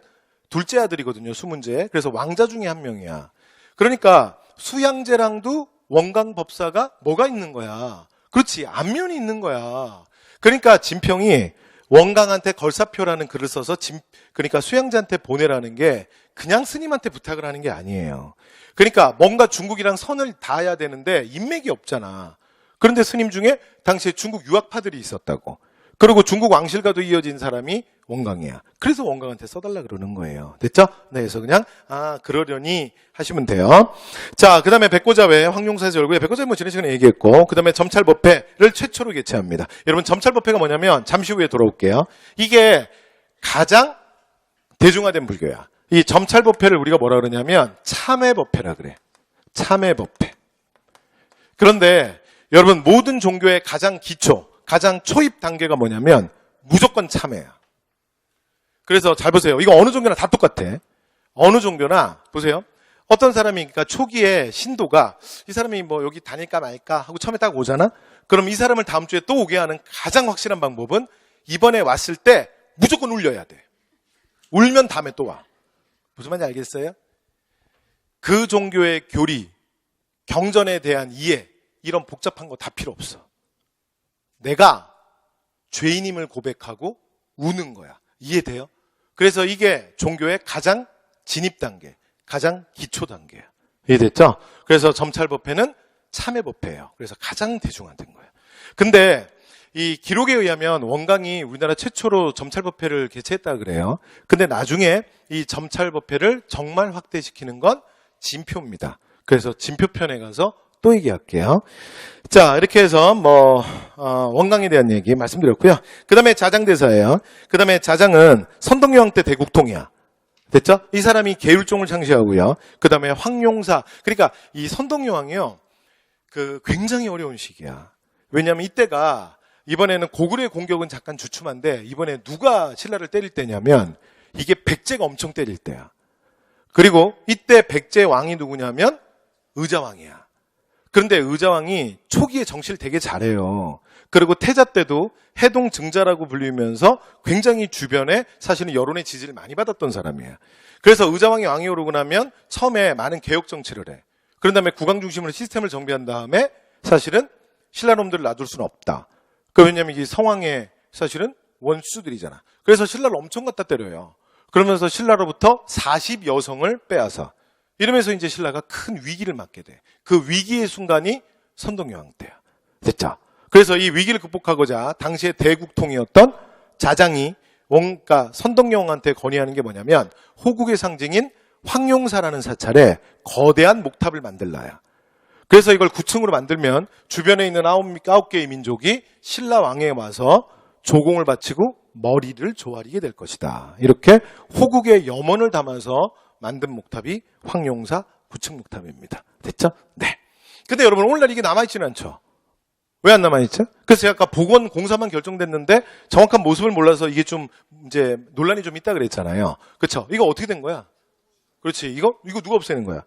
둘째 아들이거든요. 수문제. 그래서 왕자 중에 한 명이야. 그러니까 수양제랑도 원강 법사가 뭐가 있는 거야? 그렇지. 안면이 있는 거야. 그러니까 진평이 원강한테 걸사표라는 글을 써서 그러니까 수양제한테 보내라는 게 그냥 스님한테 부탁을 하는 게 아니에요. 그러니까 뭔가 중국이랑 선을 닿아야 되는데 인맥이 없잖아. 그런데 스님 중에 당시에 중국 유학파들이 있었다고. 그리고 중국 왕실과도 이어진 사람이 원강이야. 그래서 원강한테 써달라 그러는 거예요. 됐죠? 네, 그래서 그냥 그러려니 하시면 돼요. 자, 그 다음에 백고자회 황룡사에서 열고요. 백고자회 뭐 지난 시간에 얘기했고, 그 다음에 점찰법회를 최초로 개최합니다. 여러분 점찰법회가 뭐냐면 잠시 후에 돌아올게요. 이게 가장 대중화된 불교야. 이 점찰법회를 우리가 뭐라 그러냐면 참회법회라 그래. 참회법회. 그런데 여러분 모든 종교의 가장 기초, 가장 초입 단계가 뭐냐면 무조건 참회야. 그래서 잘 보세요. 이거 어느 종교나 다 똑같아. 어느 종교나 보세요. 어떤 사람이 그러니까 초기에 신도가 이 사람이 뭐 여기 다닐까 말까 하고 처음에 딱 오잖아. 그럼 이 사람을 다음 주에 또 오게 하는 가장 확실한 방법은 이번에 왔을 때 무조건 울려야 돼. 울면 다음에 또 와. 무슨 말인지 알겠어요? 그 종교의 교리, 경전에 대한 이해 이런 복잡한 거 다 필요 없어. 내가 죄인임을 고백하고 우는 거야. 이해돼요? 그래서 이게 종교의 가장 진입 단계, 가장 기초 단계야. 이해됐죠? 그래서 점찰법회는 참회법회예요. 그래서 가장 대중화된 거예요. 근데 이 기록에 의하면 원강이 우리나라 최초로 점찰법회를 개최했다 그래요. 근데 나중에 이 점찰법회를 정말 확대시키는 건 진표입니다. 그래서 진표편에 가서 또 얘기할게요. 자, 이렇게 해서 원강에 대한 얘기 말씀드렸고요. 그 다음에 자장대사예요. 그 다음에 자장은 선덕여왕 때 대국통이야. 됐죠? 이 사람이 계율종을 창시하고요. 그 다음에 황룡사. 그러니까 이 선덕여왕이요. 굉장히 어려운 시기야. 왜냐하면 이때가 이번에는 고구려의 공격은 잠깐 주춤한데 이번에 누가 신라를 때릴 때냐면 이게 백제가 엄청 때릴 때야. 그리고 이때 백제 왕이 누구냐면 의자왕이야. 그런데 의자왕이 초기에 정치를 되게 잘해요. 그리고 태자 때도 해동 증자라고 불리면서 굉장히 주변에 사실은 여론의 지지를 많이 받았던 사람이에요. 그래서 의자왕이 왕이 오르고 나면 처음에 많은 개혁 정치를 해. 그런 다음에 국왕 중심으로 시스템을 정비한 다음에 사실은 신라놈들을 놔둘 수는 없다. 왜냐하면 이 성왕의 사실은 원수들이잖아. 그래서 신라를 엄청 갖다 때려요. 그러면서 신라로부터 40여성을 빼앗아. 이러면서 이제 신라가 큰 위기를 맞게 돼. 그 위기의 순간이 선덕여왕 때야. 됐죠? 그래서 이 위기를 극복하고자 당시의 대국통이었던 자장이 선덕여왕한테 건의하는 게 뭐냐면 호국의 상징인 황룡사라는 사찰에 거대한 목탑을 만들라야. 그래서 이걸 9층으로 만들면 주변에 있는 9개의 민족이 신라 왕에 와서 조공을 바치고 머리를 조아리게 될 것이다. 이렇게 호국의 염원을 담아서 만든 목탑이 황룡사 9층 목탑입니다. 됐죠? 네. 근데 여러분 오늘날 이게 남아있지는 않죠. 왜 안 남아있죠? 그래서 제가 아까 복원 공사만 결정됐는데 정확한 모습을 몰라서 이게 좀 이제 논란이 좀 있다 그랬잖아요. 그렇죠? 이거 어떻게 된 거야? 그렇지. 이거 누가 없애는 거야?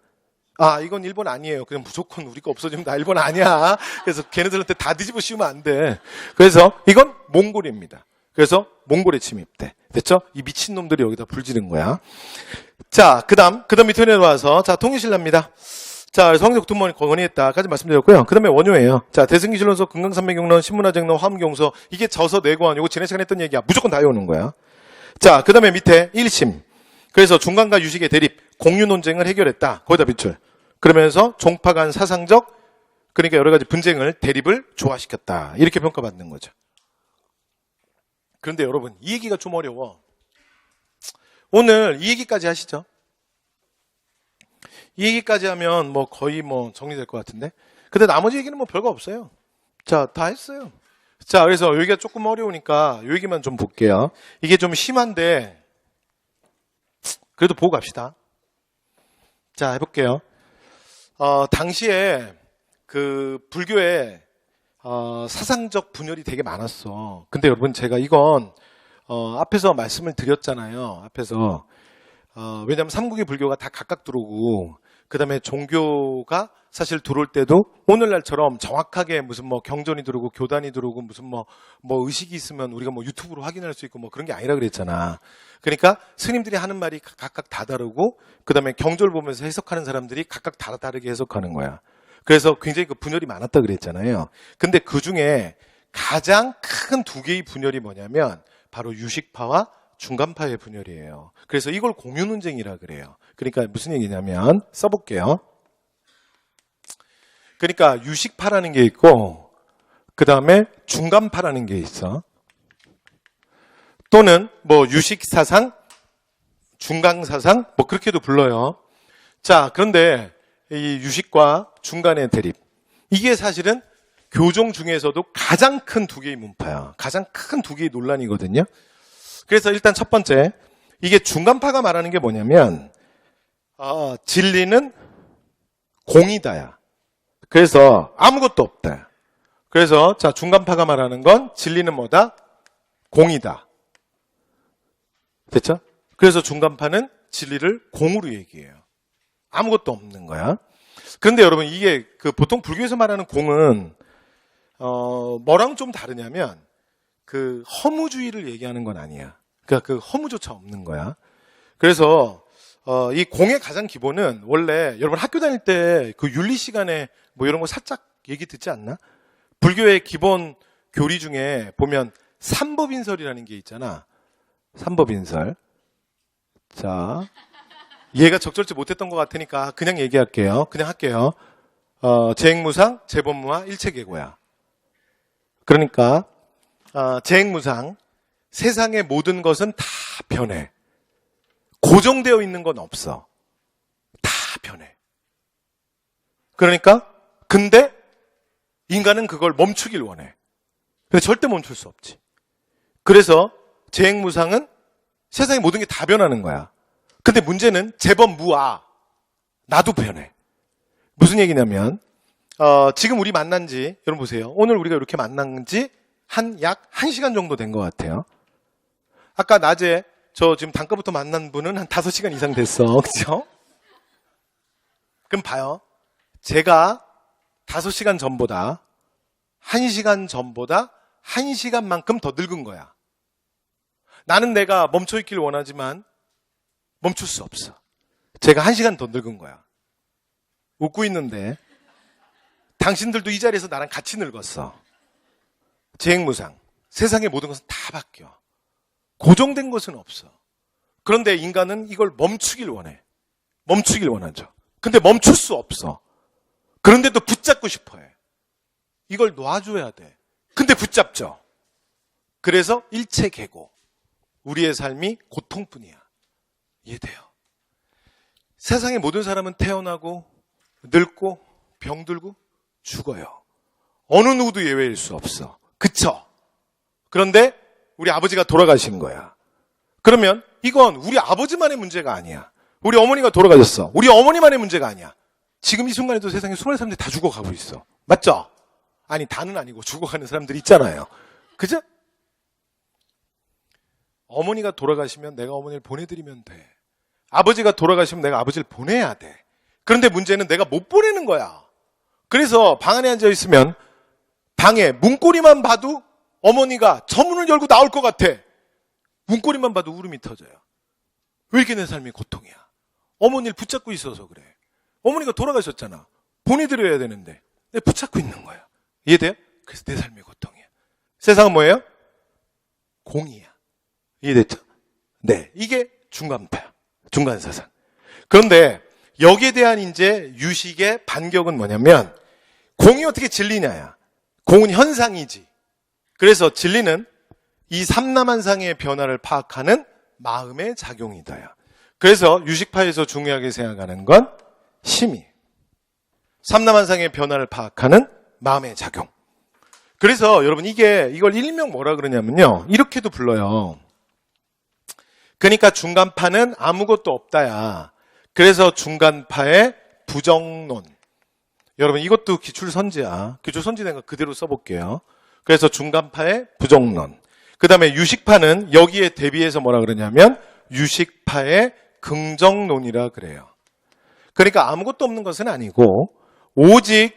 아, 이건 일본 아니에요. 그냥 무조건 우리가 없어지면 다 일본 아니야. 그래서 걔네들한테 다 뒤집어 씌우면 안 돼. 그래서 이건 몽골입니다. 그래서 몽골에 침입돼. 됐죠? 이 미친놈들이 여기다 불 지른 거야. 자, 그 다음 밑에 내려와서, 자, 통일신라입니다. 자, 성적 두번 건의했다까지 말씀드렸고요. 그 다음에 원효예요. 자, 대승기실론서, 금강산맥경론, 신문화쟁론, 화엄경서, 이게 저서 내고한 요거 지난 시간에 했던 얘기야. 무조건 다 외우는 거야. 자, 그 다음에 밑에 1심. 그래서 중간과 유식의 대립, 공유 논쟁을 해결했다. 거기다 비출. 그러면서 종파 간 사상적, 그러니까 여러 가지 분쟁을, 대립을 조화시켰다. 이렇게 평가받는 거죠. 그런데 여러분, 이 얘기가 좀 어려워. 오늘 이 얘기까지 하시죠. 이 얘기까지 하면 뭐 거의 뭐 정리될 것 같은데. 근데 나머지 얘기는 뭐 별거 없어요. 자, 다 했어요. 자, 그래서 여기가 조금 어려우니까 이 얘기만 좀 볼게요. 이게 좀 심한데, 그래도 보고 갑시다. 자, 해볼게요. 당시에 그 불교에 사상적 분열이 되게 많았어. 근데 여러분 제가 이건 앞에서 말씀을 드렸잖아요. 앞에서 왜냐하면 삼국의 불교가 다 각각 들어오고 그 다음에 종교가 사실 들어올 때도 오늘날처럼 정확하게 무슨 뭐 경전이 들어오고 교단이 들어오고 무슨 뭐 의식이 있으면 우리가 뭐 유튜브로 확인할 수 있고 뭐 그런 게 아니라 그랬잖아. 그러니까 스님들이 하는 말이 각각 다 다르고 그 다음에 경절 보면서 해석하는 사람들이 각각 다 다르게 해석하는 거야. 그래서 굉장히 그 분열이 많았다 그랬잖아요. 근데 그 중에 가장 큰 두 개의 분열이 뭐냐면 바로 유식파와 중간파의 분열이에요. 그래서 이걸 공유 논쟁이라 그래요. 그러니까 무슨 얘기냐면 써볼게요. 그러니까 유식파라는 게 있고 그 다음에 중간파라는 게 있어. 또는 뭐 유식사상, 중간사상 뭐 그렇게도 불러요. 자, 그런데 이 유식과 중간의 대립, 이게 사실은 교종 중에서도 가장 큰 두 개의 문파야. 가장 큰 두 개의 논란이거든요. 그래서 일단 첫 번째, 이게 중간파가 말하는 게 뭐냐면 진리는 공이다야. 그래서 아무것도 없다. 그래서 자, 중간파가 말하는 건 진리는 뭐다? 공이다. 됐죠? 그래서 중간파는 진리를 공으로 얘기해요. 아무것도 없는 거야. 그런데 여러분 이게 그 보통 불교에서 말하는 공은 뭐랑 좀 다르냐면 그 허무주의를 얘기하는 건 아니야. 그러니까 그 허무조차 없는 거야. 그래서 이 공의 가장 기본은 원래 여러분 학교 다닐 때 그 윤리 시간에 뭐 이런 거 살짝 얘기 듣지 않나? 불교의 기본 교리 중에 보면 삼법인설이라는 게 있잖아. 삼법인설. 자, 얘가 적절치 못했던 것 같으니까 그냥 얘기할게요. 그냥 할게요. 재행무상, 재범무화, 일체계고야. 그러니까 재행무상, 세상의 모든 것은 다 변해. 고정되어 있는 건 없어. 다 변해. 그러니까 근데 인간은 그걸 멈추길 원해. 근데 절대 멈출 수 없지. 그래서 재행무상은 세상의 모든 게 다 변하는 거야. 근데 문제는 재범무화. 나도 변해. 무슨 얘기냐면 지금 우리 만난 지 여러분 보세요. 오늘 우리가 이렇게 만난 지 약 1시간 정도 된 것 같아요. 아까 낮에 저 지금 단가부터 만난 분은 한 5시간 이상 됐어. 그죠? 그럼 봐요. 제가 5시간 전보다 1시간 전보다 1시간만큼 더 늙은 거야. 나는 내가 멈춰있길 원하지만 멈출 수 없어. 제가 1시간 더 늙은 거야. 웃고 있는데 당신들도 이 자리에서 나랑 같이 늙었어. 재행무상. 세상의 모든 것은 다 바뀌어. 고정된 것은 없어. 그런데 인간은 이걸 멈추길 원해. 멈추길 원하죠. 근데 멈출 수 없어. 그런데도 붙잡고 싶어 해. 이걸 놔줘야 돼. 근데 붙잡죠. 그래서 일체계고. 우리의 삶이 고통뿐이야. 이해돼요? 세상의 모든 사람은 태어나고 늙고 병들고 죽어요. 어느 누구도 예외일 수 없어. 그쵸? 그런데 우리 아버지가 돌아가신 거야. 그러면 이건 우리 아버지만의 문제가 아니야. 우리 어머니가 돌아가셨어. 우리 어머니만의 문제가 아니야. 지금 이 순간에도 세상에 수많은 사람들이 다 죽어가고 있어. 맞죠? 아니, 다는 아니고 죽어가는 사람들이 있잖아요. 그죠? 어머니가 돌아가시면 내가 어머니를 보내드리면 돼. 아버지가 돌아가시면 내가 아버지를 보내야 돼. 그런데 문제는 내가 못 보내는 거야. 그래서 방 안에 앉아 있으면 방에 문고리만 봐도 어머니가 저 문을 열고 나올 것 같아. 문고리만 봐도 울음이 터져요. 왜 이렇게 내 삶이 고통이야? 어머니를 붙잡고 있어서 그래. 어머니가 돌아가셨잖아. 보내드려야 되는데 내가 붙잡고 있는 거야. 이해돼요? 그래서 내 삶이 고통이야. 세상은 뭐예요? 공이야. 이해됐죠? 네, 이게 중간파야. 중간사상. 그런데 여기에 대한 이제 유식의 반격은 뭐냐면 공이 어떻게 진리냐야. 공은 현상이지. 그래서 진리는 이 삼라만상의 변화를 파악하는 마음의 작용이다야. 그래서 유식파에서 중요하게 생각하는 건 심이. 삼라만상의 변화를 파악하는 마음의 작용. 그래서 여러분 이걸 일명 뭐라 그러냐면요. 이렇게도 불러요. 그러니까 중간파는 아무것도 없다야. 그래서 중간파의 부정론. 여러분 이것도 기출선지야. 기출선지된 거 그대로 써볼게요. 그래서 중간파의 부정론. 그 다음에 유식파는 여기에 대비해서 뭐라 그러냐면 유식파의 긍정론이라 그래요. 그러니까 아무것도 없는 것은 아니고 오직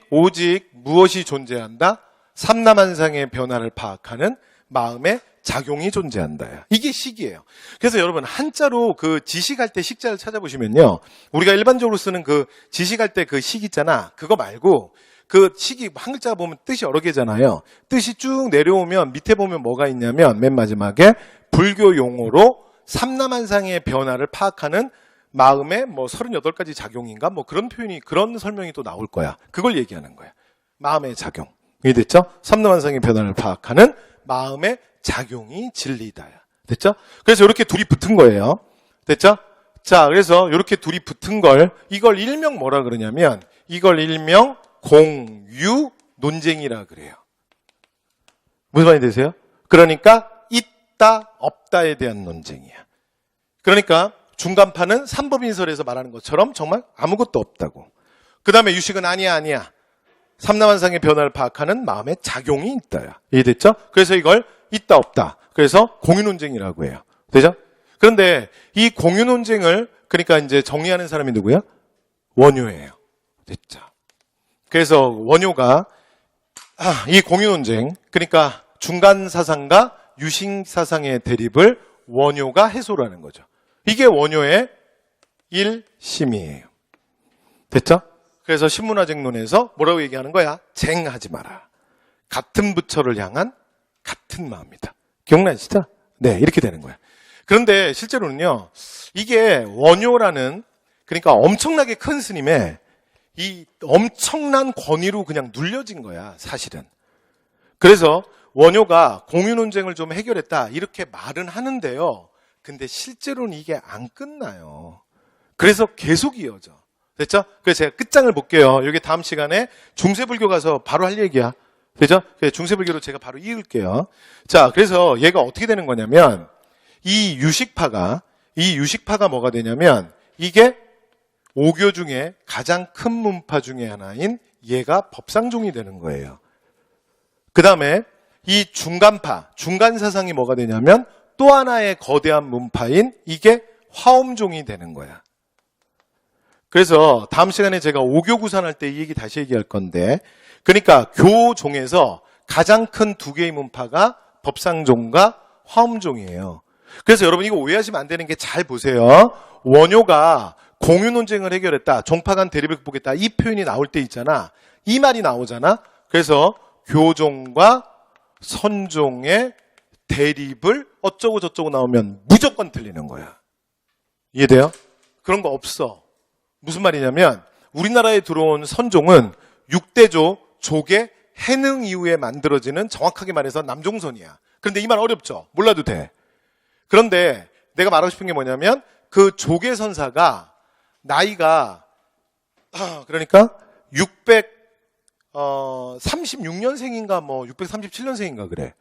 무엇이 존재한다? 삼라만상의 변화를 파악하는 마음의 작용이 존재한다. 이게 식이에요. 그래서 여러분 한자로 그 지식할 때 식자를 찾아보시면요. 우리가 일반적으로 쓰는 그 지식할 때 그 식 있잖아. 그거 말고 그 식이 한 글자 보면 뜻이 여러 개잖아요. 뜻이 쭉 내려오면 밑에 보면 뭐가 있냐면 맨 마지막에 불교 용어로 삼라만상의 변화를 파악하는 마음의 뭐 38가지 작용인가 뭐 그런 표현이 그런 설명이 또 나올 거야. 그걸 얘기하는 거야. 마음의 작용. 이해됐죠? 삼라만상의 변화를 파악하는 마음의 작용이 진리다. 됐죠? 그래서 이렇게 둘이 붙은 거예요. 됐죠? 자, 그래서 이렇게 둘이 붙은 이걸 일명 뭐라 그러냐면 이걸 일명 공유 논쟁이라 그래요. 무슨 말이 되세요? 그러니까 있다 없다에 대한 논쟁이야. 그러니까 중간파는 삼법인설에서 말하는 것처럼 정말 아무것도 없다고. 그 다음에 유식은 아니야. 삼라만상의 변화를 파악하는 마음의 작용이 있다야. 이해됐죠? 그래서 이걸 있다 없다. 그래서 공유논쟁이라고 해요. 되죠? 그런데 이 공유논쟁을 그러니까 이제 정리하는 사람이 누구야? 원효예요. 됐죠? 그래서 원효가 이 공유논쟁 그러니까 중간사상과 유식사상의 대립을 원효가 해소를 하는 거죠. 이게 원효의 1심이에요. 됐죠? 그래서 신문화쟁론에서 뭐라고 얘기하는 거야? 쟁하지 마라. 같은 부처를 향한 같은 마음이다. 기억나시죠? 네, 이렇게 되는 거야. 그런데 실제로는요, 이게 원효라는 그러니까 엄청나게 큰 스님의 이 엄청난 권위로 그냥 눌려진 거야, 사실은. 그래서 원효가 공유논쟁을 좀 해결했다 이렇게 말은 하는데요. 근데 실제로는 이게 안 끝나요. 그래서 계속 이어져. 됐죠? 그래서 제가 끝장을 볼게요. 여기 다음 시간에 중세불교 가서 바로 할 얘기야. 됐죠? 중세불교로 제가 바로 이을게요. 자, 그래서 얘가 어떻게 되는 거냐면 이 유식파가 뭐가 되냐면 이게 오교 중에 가장 큰 문파 중에 하나인 얘가 법상종이 되는 거예요. 그 다음에 이 중간파, 중간사상이 뭐가 되냐면 또 하나의 거대한 문파인 이게 화엄종이 되는 거야. 그래서 다음 시간에 제가 오교 구산할 때 이 얘기 다시 얘기할 건데 그러니까 교종에서 가장 큰 두 개의 문파가 법상종과 화엄종이에요. 그래서 여러분 이거 오해하시면 안 되는 게 잘 보세요. 원효가 공유논쟁을 해결했다. 종파 간 대립을 극복했다. 이 표현이 나올 때 있잖아. 이 말이 나오잖아. 그래서 교종과 선종의 대립을 어쩌고 저쩌고 나오면 무조건 틀리는 거야. 이해돼요? 그런 거 없어. 무슨 말이냐면 우리나라에 들어온 선종은 6대조 족의 해능 이후에 만들어지는 정확하게 말해서 남종선이야. 그런데 이 말 어렵죠? 몰라도 돼. 그런데 내가 말하고 싶은 게 뭐냐면 그 족의 선사가 나이가 그러니까 636년생인가 뭐 637년생인가 그래.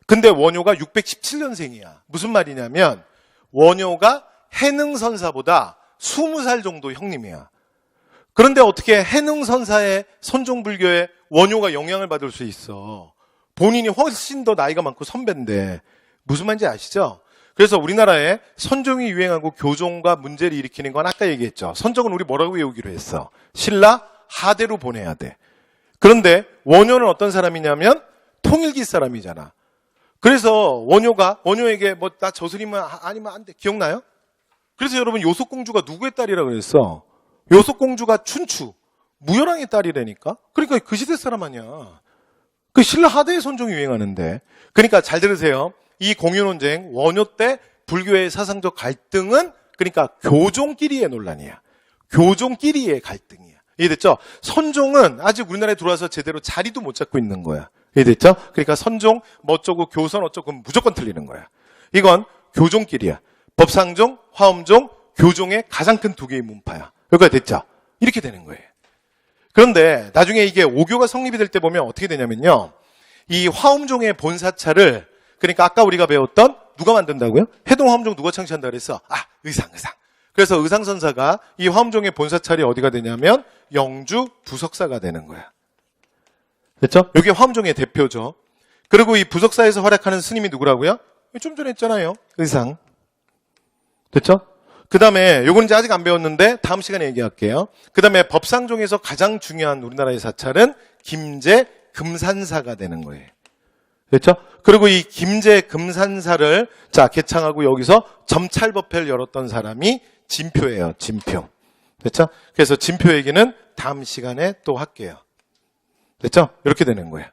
근데 원효가 617년생이야. 무슨 말이냐면 원효가 해능선사보다 20살 정도 형님이야. 그런데 어떻게 해능선사의 선종불교에 원효가 영향을 받을 수 있어? 본인이 훨씬 더 나이가 많고 선배인데 무슨 말인지 아시죠? 그래서 우리나라에 선종이 유행하고 교종과 문제를 일으키는 건 아까 얘기했죠. 선종은 우리 뭐라고 외우기로 했어? 신라 하대로 보내야 돼. 그런데 원효는 어떤 사람이냐면 통일기 사람이잖아. 그래서 원효에게 뭐 나 저술이면 아니면 안 돼. 기억나요? 그래서 여러분 요속공주가 누구의 딸이라고 그랬어? 요속공주가 춘추, 무열왕의 딸이라니까? 그러니까 그 시대 사람 아니야. 그 신라 하대의 선종이 유행하는데. 그러니까 잘 들으세요. 이 공유논쟁, 원효 때 불교의 사상적 갈등은 그러니까 교종끼리의 논란이야. 교종끼리의 갈등이야. 이해됐죠? 선종은 아직 우리나라에 들어와서 제대로 자리도 못 잡고 있는 거야. 이해됐죠? 그러니까 선종, 뭐 어쩌고, 교선 어쩌고 무조건 틀리는 거야. 이건 교종끼리야. 법상종, 화엄종, 교종의 가장 큰 두 개의 문파야. 여기까지 됐죠? 이렇게 되는 거예요. 그런데 나중에 이게 오교가 성립이 될 때 보면 어떻게 되냐면요. 이 화엄종의 본사찰을 그러니까 아까 우리가 배웠던 누가 만든다고요? 해동 화엄종 누가 창시한다 그랬어? 의상. 그래서 의상선사가 이 화엄종의 본사찰이 어디가 되냐면 영주 부석사가 되는 거야. 됐죠? 이게 화엄종의 대표죠. 그리고 이 부석사에서 활약하는 스님이 누구라고요? 좀 전에 했잖아요. 의상. 됐죠? 그 다음에 요건 이제 아직 안 배웠는데 다음 시간에 얘기할게요. 그 다음에 법상종에서 가장 중요한 우리나라의 사찰은 김제 금산사가 되는 거예요. 됐죠? 그리고 이 김제 금산사를 개창하고 여기서 점찰법회를 열었던 사람이 진표예요. 진표. 됐죠? 그래서 진표 얘기는 다음 시간에 또 할게요. 됐죠? 이렇게 되는 거예요.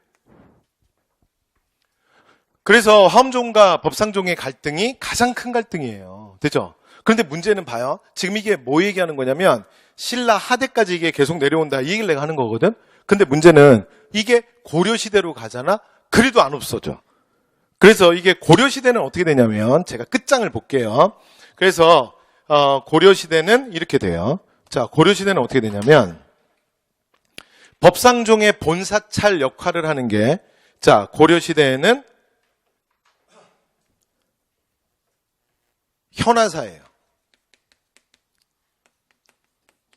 그래서 화엄종과 법상종의 갈등이 가장 큰 갈등이에요. 됐죠? 그런데 문제는 봐요. 지금 이게 뭐 얘기하는 거냐면 신라 하대까지 이게 계속 내려온다. 이 얘기를 내가 하는 거거든. 근데 문제는 이게 고려시대로 가잖아. 그래도 안 없어져. 그래서 이게 고려시대는 어떻게 되냐면 제가 끝장을 볼게요. 그래서 고려시대는 이렇게 돼요. 자, 고려시대는 어떻게 되냐면 법상종의 본사찰 역할을 하는 게 고려시대에는 현화사예요.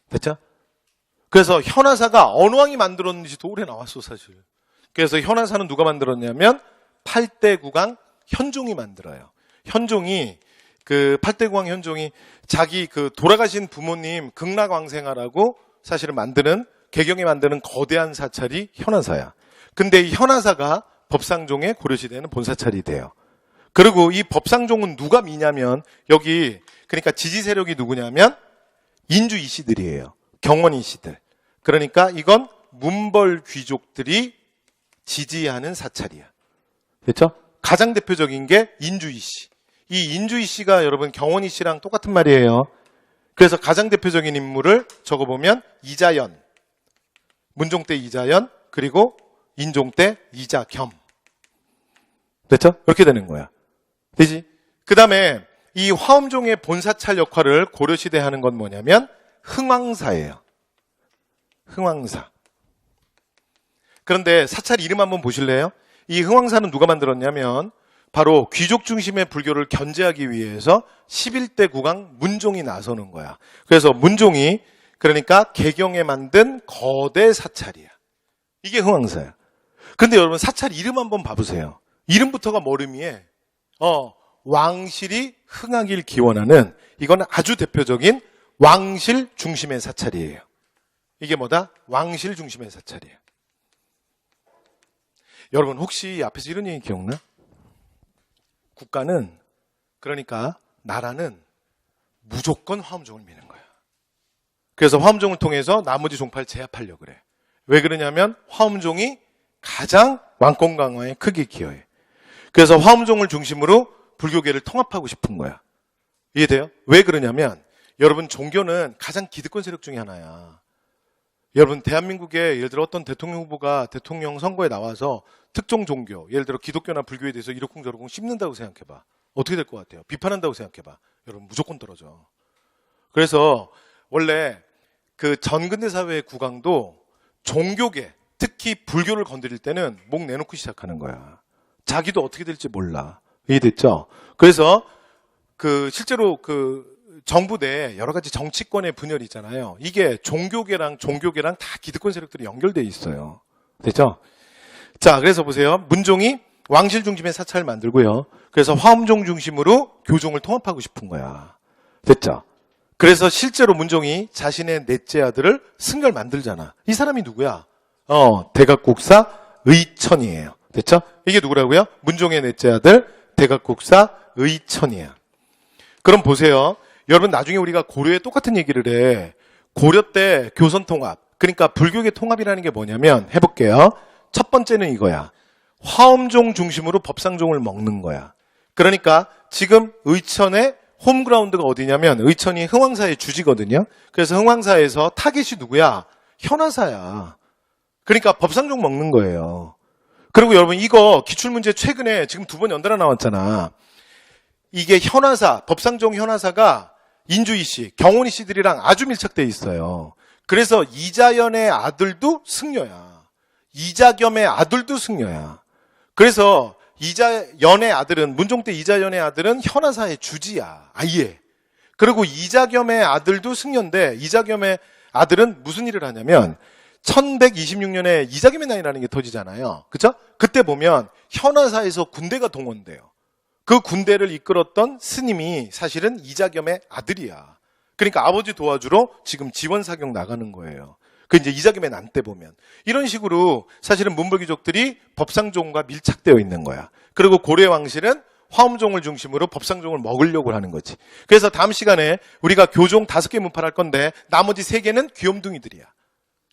됐죠? 그래서 현화사가 어느 왕이 만들었는지도 오래 나왔어 사실. 그래서 현화사는 누가 만들었냐면 8대 국왕 현종이 만들어요. 현종이 그 8대 국왕 현종이 자기 그 돌아가신 부모님 극락왕생하라고 사실은 만드는 개경에 만드는 거대한 사찰이 현화사야. 근데 이 현화사가 법상종의 고려시대에는 본사찰이 돼요. 그리고 이 법상종은 누가 미냐면 여기 그러니까 지지 세력이 누구냐면 인주 이씨들이에요. 경원 이씨들. 그러니까 이건 문벌 귀족들이 지지하는 사찰이야. 됐죠? 가장 대표적인 게 인주 이씨. 이 인주 이씨가 여러분 경원 이씨랑 똑같은 말이에요. 그래서 가장 대표적인 인물을 적어보면 이자연. 문종 때 이자연, 그리고 인종 때 이자겸. 됐죠? 이렇게 되는 거야. 되지? 그 다음에 이 화엄종의 본사찰 역할을 고려시대 하는 건 뭐냐면 흥왕사예요. 흥왕사. 그런데 사찰 이름 한번 보실래요? 이 흥왕사는 누가 만들었냐면 바로 귀족 중심의 불교를 견제하기 위해서 11대 국왕 문종이 나서는 거야. 그래서 문종이 그러니까 개경에 만든 거대 사찰이야. 이게 흥왕사야. 그런데 여러분 사찰 이름 한번 봐보세요. 이름부터가 뭐 의미해? 왕실이 흥하길 기원하는 이건 아주 대표적인 왕실 중심의 사찰이에요. 이게 뭐다? 왕실 중심의 사찰이에요. 여러분 혹시 앞에서 이런 얘기 기억나? 국가는 그러니까 나라는 무조건 화엄종을 미는 거야. 그래서 화엄종을 통해서 나머지 종파를 제압하려고 그래. 왜 그러냐면 화엄종이 가장 왕권 강화에 크게 기여해. 그래서 화엄종을 중심으로 불교계를 통합하고 싶은 거야. 이해돼요? 왜 그러냐면 여러분 종교는 가장 기득권 세력 중에 하나야. 여러분 대한민국에 예를 들어 어떤 대통령 후보가 대통령 선거에 나와서 특정 종교, 예를 들어 기독교나 불교에 대해서 이러쿵저러쿵 씹는다고 생각해봐. 어떻게 될 것 같아요? 비판한다고 생각해봐. 여러분 무조건 떨어져. 그래서 원래 그 전근대 사회의 국왕도 종교계, 특히 불교를 건드릴 때는 목 내놓고 시작하는 거야. 자기도 어떻게 될지 몰라. 이해됐죠? 그래서 실제로 정부 내에 여러 가지 정치권의 분열이 있잖아요. 이게 종교계랑 다 기득권 세력들이 연결돼 있어요. 됐죠? 자, 그래서 보세요. 문종이 왕실 중심의 사찰을 만들고요. 그래서 화엄종 중심으로 교종을 통합하고 싶은 거야. 됐죠? 그래서 실제로 문종이 자신의 넷째 아들을 승려를 만들잖아. 이 사람이 누구야? 대각국사 의천이에요. 됐죠? 이게 누구라고요? 문종의 넷째 아들 대각국사 의천이야. 그럼 보세요. 여러분 나중에 우리가 고려에 똑같은 얘기를 해. 고려 때 교선 통합. 그러니까 불교계 통합이라는 게 뭐냐면 해볼게요. 첫 번째는 이거야. 화엄종 중심으로 법상종을 먹는 거야. 그러니까 지금 의천의 홈그라운드가 어디냐면 의천이 흥왕사의 주지거든요. 그래서 흥왕사에서 타겟이 누구야? 현하사야. 그러니까 법상종 먹는 거예요. 그리고 여러분 이거 기출문제 최근에 지금 2번 연달아 나왔잖아. 이게 현하사, 법상종 현하사가 인주이 씨, 경원이 씨들이랑 아주 밀착돼 있어요. 그래서 이자연의 아들도 승려야. 이자겸의 아들도 승려야. 그래서 이자연의 아들은, 문종 때 이자연의 아들은 현하사의 주지야. 아예. 그리고 이자겸의 아들도 승려인데 이자겸의 아들은 무슨 일을 하냐면 1126년에 이자겸의 난이라는 게 터지잖아요. 그쵸? 그때 보면 현하사에서 군대가 동원돼요. 그 군대를 이끌었던 스님이 사실은 이자겸의 아들이야. 그러니까 아버지 도와주러 지금 지원 사격 나가는 거예요. 그 이제 이자겸의 난 때 보면 이런 식으로 사실은 문벌귀족들이 법상종과 밀착되어 있는 거야. 그리고 고려 왕실은 화엄종을 중심으로 법상종을 먹으려고 하는 거지. 그래서 다음 시간에 우리가 교종 5개 문파를 할 건데 나머지 3개는 귀염둥이들이야.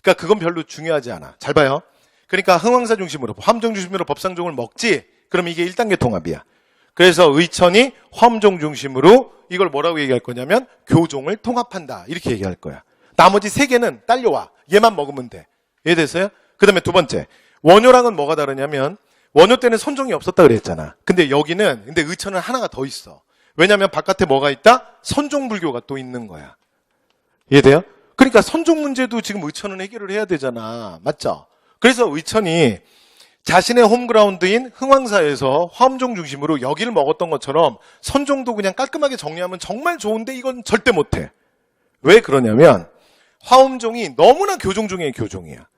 그러니까 그건 별로 중요하지 않아. 잘 봐요. 그러니까 흥왕사 중심으로 화엄종 중심으로 법상종을 먹지. 그럼 이게 1단계 통합이야. 그래서 의천이 화엄종 중심으로 이걸 뭐라고 얘기할 거냐면 교종을 통합한다. 이렇게 얘기할 거야. 나머지 3개는 딸려와. 얘만 먹으면 돼. 이해됐어요? 그 다음에 2번째. 원효랑은 뭐가 다르냐면 원효 때는 선종이 없었다 그랬잖아. 근데 의천은 하나가 더 있어. 왜냐면 바깥에 뭐가 있다? 선종불교가 또 있는 거야. 이해돼요? 그러니까 선종 문제도 지금 의천은 해결을 해야 되잖아. 맞죠? 그래서 의천이 자신의 홈그라운드인 흥왕사에서 화엄종 중심으로 여기를 먹었던 것처럼 선종도 그냥 깔끔하게 정리하면 정말 좋은데 이건 절대 못해. 왜 그러냐면 화엄종이 너무나 교종 중에 교종이야.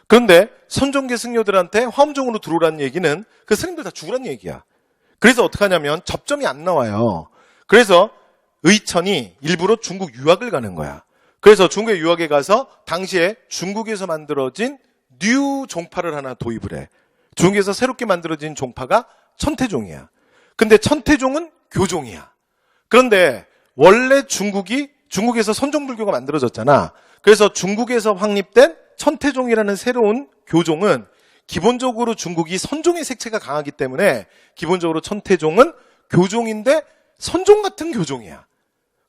그런데 선종계 승려들한테 화엄종으로 들어오라는 얘기는 그 스님들 다 죽으라는 얘기야. 그래서 어떻게 하냐면 접점이 안 나와요. 그래서 의천이 일부러 중국 유학을 가는 거야. 그래서 중국에 유학에 가서 당시에 중국에서 만들어진 뉴 종파를 하나 도입을 해. 중국에서 새롭게 만들어진 종파가 천태종이야. 근데 천태종은 교종이야. 그런데 원래 중국에서 선종불교가 만들어졌잖아. 그래서 중국에서 확립된 천태종이라는 새로운 교종은 기본적으로 중국이 선종의 색채가 강하기 때문에 기본적으로 천태종은 교종인데 선종 같은 교종이야.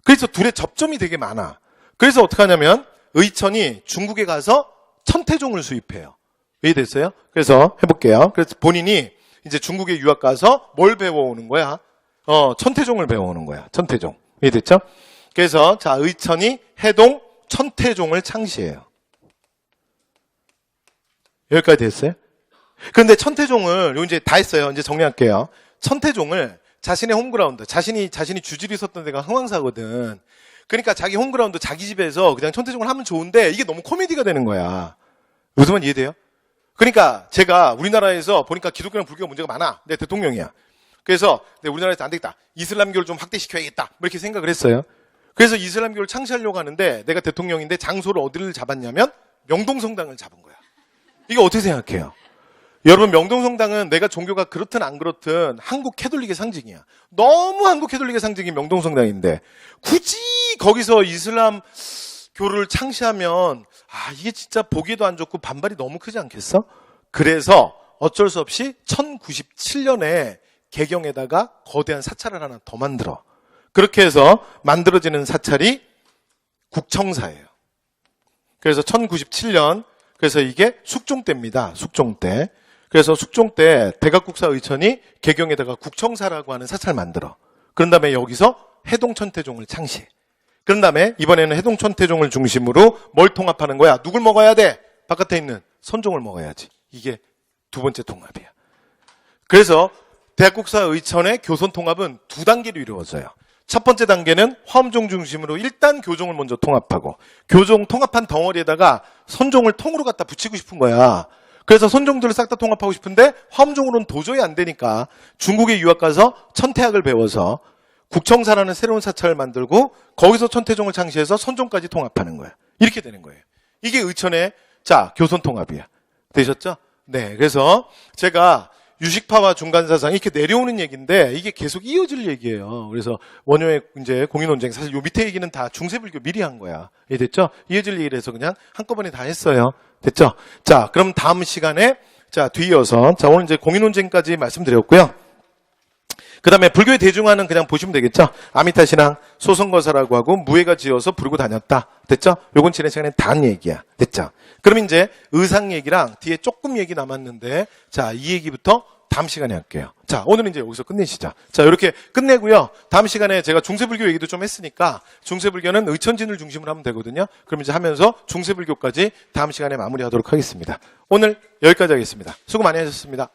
그래서 둘의 접점이 되게 많아. 그래서 어떻게 하냐면 의천이 중국에 가서 천태종을 수입해요. 이해됐어요? 그래서 해볼게요. 그래서 본인이 이제 중국에 유학 가서 뭘 배워오는 거야? 천태종을 배워오는 거야. 천태종. 이해됐죠? 그래서 자 의천이 해동 천태종을 창시해요. 여기까지 됐어요? 그런데 천태종을 이제 다 했어요. 이제 정리할게요. 천태종을 자신의 홈그라운드, 자신이 주지를 있었던 데가 흥왕사거든. 그러니까 자기 홈그라운드, 자기 집에서 그냥 천태종을 하면 좋은데 이게 너무 코미디가 되는 거야. 무슨 말 이해돼요? 그러니까 제가 우리나라에서 보니까 기독교랑 불교가 문제가 많아. 내 대통령이야. 그래서 우리나라에서 안 되겠다. 이슬람교를 좀 확대시켜야겠다. 뭐 이렇게 생각을 했어요. 그래서 이슬람교를 창시하려고 하는데 내가 대통령인데 장소를 어디를 잡았냐면 명동성당을 잡은 거야. 이거 어떻게 생각해요? 여러분 명동성당은 내가 종교가 그렇든 안 그렇든 한국 캐톨릭의 상징이야. 너무 한국 캐톨릭의 상징이 명동성당인데 굳이 거기서 이슬람 교를 창시하면 이게 진짜 보기도 안 좋고 반발이 너무 크지 않겠어? 그래서 어쩔 수 없이 1097년에 개경에다가 거대한 사찰을 하나 더 만들어. 그렇게 해서 만들어지는 사찰이 국청사예요. 그래서 1097년 그래서 이게 숙종 때입니다. 숙종 때. 그래서 숙종 때 대각국사 의천이 개경에다가 국청사라고 하는 사찰을 만들어. 그런 다음에 여기서 해동천태종을 창시해. 그런 다음에 이번에는 해동천태종을 중심으로 뭘 통합하는 거야? 누굴 먹어야 돼? 바깥에 있는 선종을 먹어야지. 이게 두 번째 통합이야. 그래서 대학국사의천의 교선 통합은 두 단계로 이루어져요. 첫 번째 단계는 화엄종 중심으로 일단 교종을 먼저 통합하고 교종 통합한 덩어리에다가 선종을 통으로 갖다 붙이고 싶은 거야. 그래서 선종들을 싹 다 통합하고 싶은데 화엄종으로는 도저히 안 되니까 중국에 유학 가서 천태학을 배워서 국청사라는 새로운 사찰을 만들고 거기서 천태종을 창시해서 선종까지 통합하는 거야. 이렇게 되는 거예요. 이게 의천의 교선 통합이야. 되셨죠? 네. 그래서 제가 유식파와 중간사상 이렇게 내려오는 얘기인데 이게 계속 이어질 얘기예요. 그래서 원효의 이제 공인논쟁 사실 요 밑에 얘기는 다 중세불교 미리 한 거야. 이해됐죠? 이어질 얘기를 해서 그냥 한꺼번에 다 했어요. 됐죠? 자, 그럼 다음 시간에 뒤이어서 오늘 이제 공인논쟁까지 말씀드렸고요. 그 다음에 불교의 대중화는 그냥 보시면 되겠죠? 아미타신앙, 소선거사라고 하고 무예가 지어서 부르고 다녔다. 됐죠? 요건 지난 시간에 다 한 얘기야. 됐죠? 그럼 이제 의상 얘기랑 뒤에 조금 얘기 남았는데 이 얘기부터 다음 시간에 할게요. 오늘은 이제 여기서 끝내시죠. 이렇게 끝내고요. 다음 시간에 제가 중세불교 얘기도 좀 했으니까 중세불교는 의천진을 중심으로 하면 되거든요. 그럼 이제 하면서 중세불교까지 다음 시간에 마무리하도록 하겠습니다. 오늘 여기까지 하겠습니다. 수고 많이 하셨습니다.